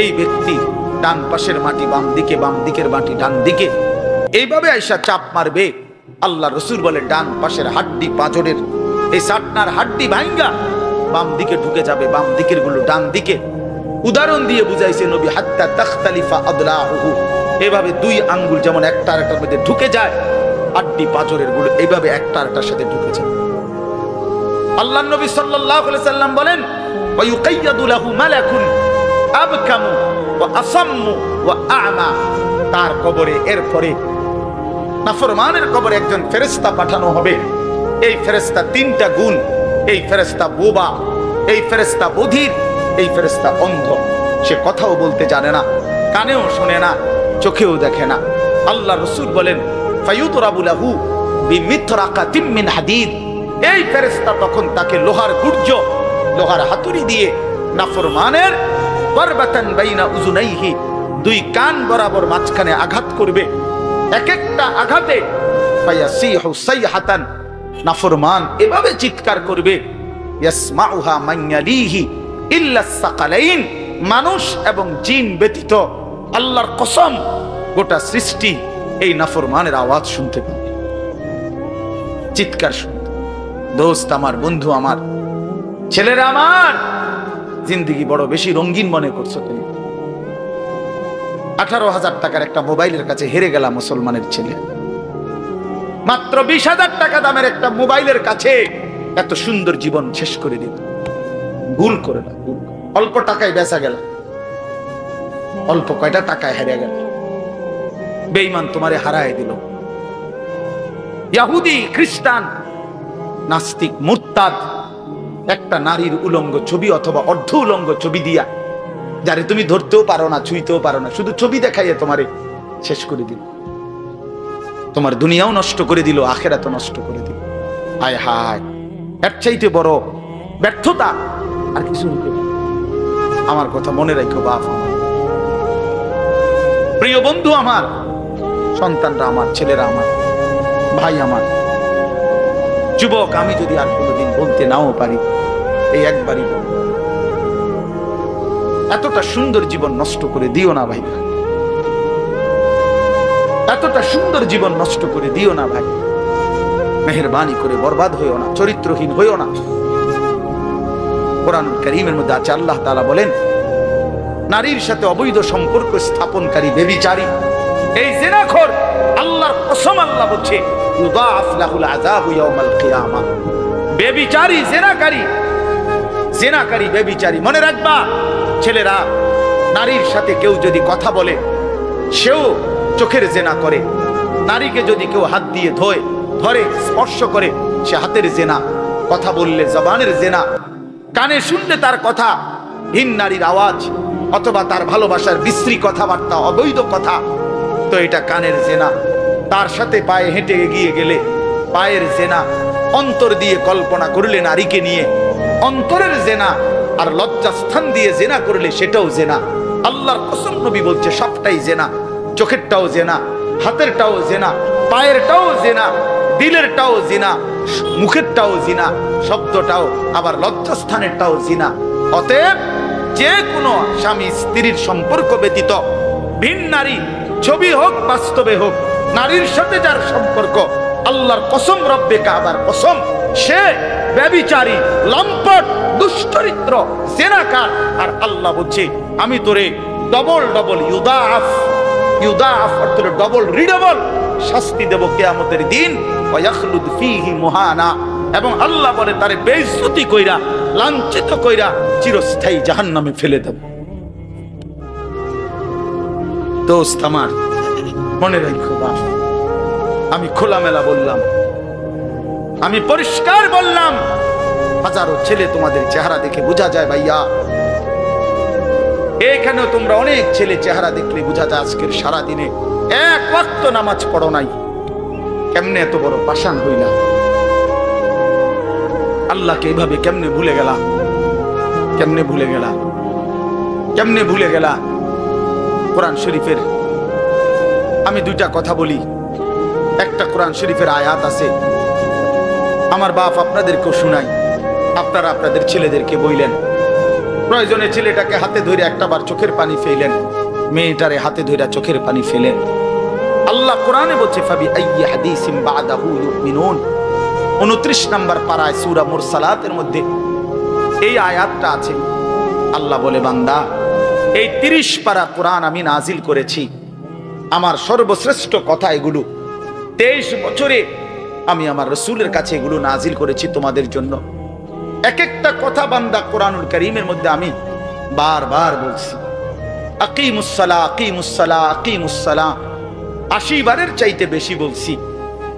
এই ব্যক্তি ডান পাশের মাটি বাম দিকে, বাম দিকের মাটি ডান দিকে, এইভাবে আইসা চাপ মারবে। আল্লাহ রসুল বলে ডান পাশের হাড্ডি পাঁজরের এই সাটনার হাড্ডি ভাঙ্গা বাম দিকে ঢুকে যাবে, বাম দিকের গুলো ডান দিকে। উদাহরণ দিয়ে বুঝাইছে নবী, হাত্তা তাখতালিফা আদলাহু, এভাবে দুই আঙ্গুল যেমন একটা আরেকটার মধ্যে ঢুকে যায়, হাড্ডি পাঁজরের গুলো এইভাবে একটা আরেকটার সাথে ঢুকে যায়। আল্লাহ নবী সাল্লাল্লাহু আলাইহি সাল্লাম বলেন, ওয়া ইউকাইয়াদু লাহু মালাকুন আবকামু ওয়া আসাম্মু ওয়া আ'মা, তার কবরে এরপরে নাফরমানের কবরে একজন ফেরেশতা পাঠানো হবে। এই ফেরেশতা তিনটা গুণ, এই ফেরেশতা বোবা, এই ফেরেশতা বধির, এই ফেরেশতা অন্ধ। সে কথাও বলতে জানে না, কানেও শোনে না, চোখেও দেখে না। আল্লাহ রাসূল বলেন, ফায়ুতরাবু লাহু বিমিতরাকাতিম মিন হাদিদ, এই ফেরেশতা তখন তাকে লোহার গুর্জ, লোহার হাতুড়ি দিয়ে নাফরমানের বারবাতান বাইনা উযুনাইহি, দুই কান বরাবর মাঝখানে আঘাত করবে। এক একটা আঘাতে ফায়াসিহু সাইহাতান, নাফরমান এভাবে চিৎকার করবে, ইয়াসমাউহা মান ইয়ালিহি ইল্লা সাকালাইন, মানুষ এবং জিন ব্যতীত আল্লাহর কসম গোটা সৃষ্টি এই নাফরমানের আওয়াজ শুনতে পাবে, চিৎকার শুনতে। দোস্ত আমার, বন্ধু আমার, ছেলেরা আমার, জিন্দেগি বড় বেশি রঙিন মনে করছো তুমি। 18,000 টাকার একটা মোবাইলের কাছে হেরে গেল মুসলমানের ছেলে। মাত্র 20,000 টাকা দামের একটা মোবাইলের কাছে এত সুন্দর জীবন শেষ করে দিল। ভুল করে না, অল্প টাকায় বেচা গেল, অল্প কয়টা টাকায় হেরে গেল। বেঈমান তোমারে হারায় দিল। ইহুদি, খ্রিস্টান, নাস্তিক, মুরতাদ একটা নারীর উলঙ্গ ছবি অথবা অর্ধ উলঙ্গ ছবি দিয়া, যারে তুমি ধরতেও পারো না, ছুঁইতেও পারো না, শুধু ছবি দেখাইয়ে তোমারে শেষ করে দিল। তোমার দুনিয়াও নষ্ট করে দিল, আখিরাতও নষ্ট করে দিল। হায় হায়, এর চাইতে বড় ব্যর্থতা আর কিছু হতে পারে। আমার কথা মনে রাখো বাপ আমার, প্রিয় বন্ধু আমার, সন্তানরা আমার, ছেলেরা আমার, ভাই আমার, যুবক, আমি যদি আর কোনোদিন বলতে নাও পারি, এই একবারই বলব, এতটা সুন্দর জীবন নষ্ট করে দিও না ভাই, এতটা সুন্দর জীবন নষ্ট করে দিও না ভাই। মেহেরবানি করে বরবাদ হইও না, চরিত্রহীন হইও না। কোরআন কারীমের মধ্যে আছে, আল্লাহ তাআলা বলেন, নারীর সাথে অবৈধ সম্পর্ক স্থাপনকারী ব্যভিচারী, এই জিনাখোর, আল্লাহর কসম আল্লাহ বলছে, ইউদাআফ লাহুল আযাবু ইয়াউমাল কিয়ামাহ। ব্যভিচারী, জিনাকারী, জিনাকারী, ব্যভিচারী। মনে রাখবা ছেলেরা, নারীর সাথে কেউ যদি কথা বলে, সেও চোখের জেনা করে। নারীকে যদি কেউ হাত দিয়ে ধরে স্পর্শ করে, সে হাতের জেনা। কথা বললে জবানের জেনা, কানে শুনলে তার কথা ভিন নারীর আওয়াজ অথবা তার ভালোবাসার বিশ্রী কথাবার্তা, অবৈধ কথা, তো এটা কানের জেনা। তার সাথে পায়ে হেঁটে এগিয়ে গেলে পায়ের জেনা। অন্তর দিয়ে কল্পনা করলে নারীকে নিয়ে, অন্তরের জেনা। আর লজ্জাস্থান দিয়ে জেনা করলে সেটাও জেনা। আল্লাহর কসম, নবী বলছে সবটাই জেনা। চোখেরটাও জেনা, হাতেরটাও জেনা, পায়েরটাও জেনা, দিলেরটাও জিনা, মুখেরটাও জিনা, শব্দটাও, আবার লজ্জাস্থানেরটাও জিনা। অতএব যে কোনো স্বামী স্ত্রীর সম্পর্ক ব্যতীত ভিন নারী, ছবি হোক বাস্তবে হোক, নারীর সাথে যার সম্পর্ক, আল্লাহর কসম, রব্বে কাবার কসম, সে ব্যভিচারী, লম্পট, দুশ্চরিত্র, জেনাকার। আর আল্লাহ বলছে, আমি তোরে ডবল ডবল ইউদাআফ, ইউদাআফ অর্থ ডবল রিডবল শাস্তি দেব কিয়ামতের দিন। ওয়া ইয়াখলুদ ফীহি মুহানা, এবং আল্লাহ বলে তারে বেইজ্জতি কইরা, লাঞ্ছিত কইরা চিরস্থায়ী জাহান্নামে ফেলে দেব। দোস্ত আমার, মনে রাখো বাপ, আমি খোলামেলা বললাম, আমি পরিষ্কার বললাম। হাজারো ছেলে তোমাদের চেহারা দেখে বোঝা যায় ভাইয়া। এখানেও তোমরা অনেক ছেলে চেহারা দেখলে বোঝা যায় আজকের সারা দিনে এক ওয়াক্ত নামাজ পড়ো নাই। কেমনে এত বড় পাষাণ হইলা? আল্লাহকে এইভাবে কেমনে ভুলে গেলা? কেমনে ভুলে গেলা? কেমনে ভুলে গেলা? কোরআন শরীফের আমি দুইটা কথা বলি। একটা কোরআন শরীফের আয়াত আছে, আমার বাপ আপনাদেরকেও শুনাই, আপনারা আপনাদের ছেলেদেরকে বইলেন। প্রয়োজনে ছেলেটাকে হাতে ধরে একটাবার চোখের পানি ফেলেন, মেয়েটারে হাতে ধরে চোখের পানি ফেলেন। আল্লাহ কোরআনে বলছে ফাবি আইয়ি হাদিসিম বাদাহু ইউমিনুন, 29 নম্বর পারায় সূরা মুরসালাতের মধ্যে এই আয়াতটা আছে। আল্লাহ বলে, বান্দা এই 30 পারা কোরআন আমি নাজিল করেছি, আমার সর্বশ্রেষ্ঠ কথা এগুলো। 23 বছরে আমি আমার রাসূলের কাছে এগুলো নাজিল করেছি তোমাদের জন্য। এক একটা কথা বান্দা কোরআনুল কারীমের মধ্যে আমি বারবার বলছি, আকিমুস সালাহ আকিমুস সালাহ আকিমুস সালাহ 80 বারের চাইতে বেশি বলছি।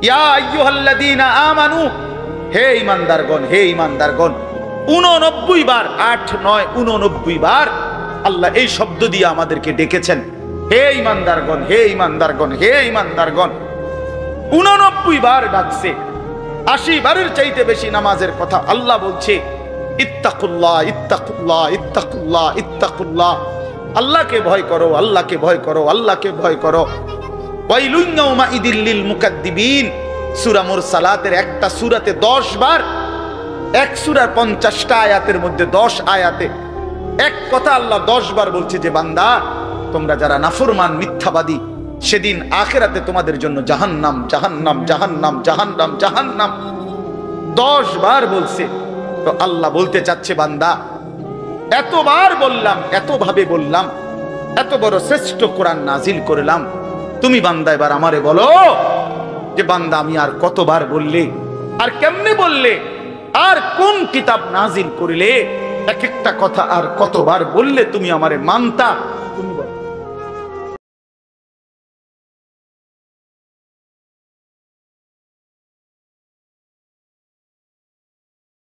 ইয়া আইয়ুহাল্লাযীনা আমানু, হে ঈমানদারগণ, হে ঈমানদারগণ, 89 বার, 8 9 89 বার আল্লাহ এই শব্দ দিয়ে আমাদেরকে ডেকেছেন। হে ঈমানদারগণ, হে ঈমানদারগণ, হে ঈমানদারগণ, 89 বার ডাকছে। 80 বারের চাইতে বেশি নামাজের কথা আল্লাহ বলছে, ইত্তাকুল্লাহ ইত্তাকুল্লাহ ইত্তাকুল্লাহ ইত্তাকুল্লাহ, আল্লাহকে ভয় করো, আল্লাহকে ভয় করো, আল্লাহকে ভয় করো। ওয়াইলুন ইয়াউমাইদিল লিল মুকাদ্দিবিন, সূরা মুরসালাতের একটা সূরাতে 10 বার, এক সূরার 50টা আয়াতের মধ্যে 10 আয়াতে এক কথা আল্লাহ 10 বার বলছে যে বান্দা তোমরা যারা নাফরমান মিথ্যাবাদী, সেদিন আখিরাতে তোমাদের জন্য জাহান্নাম জাহান্নাম জাহান্নাম জাহান্নাম জাহান্নাম 10 বার বলছে। তো আল্লাহ বলতে চাচ্ছে, বান্দা এতবার বললাম, এতভাবে বললাম, এত বড় শ্রেষ্ঠ কোরআন নাজিল করলাম, তুমি বান্দা এবার আমারে বলো যে বান্দা আমি আর কতবার বললে, আর কেমনে বললে, আর কোন কিতাব নাজিল করিলে, এক একটা কথা আর কতবার বললে তুমি আমারে মানতা, তুমি বলো।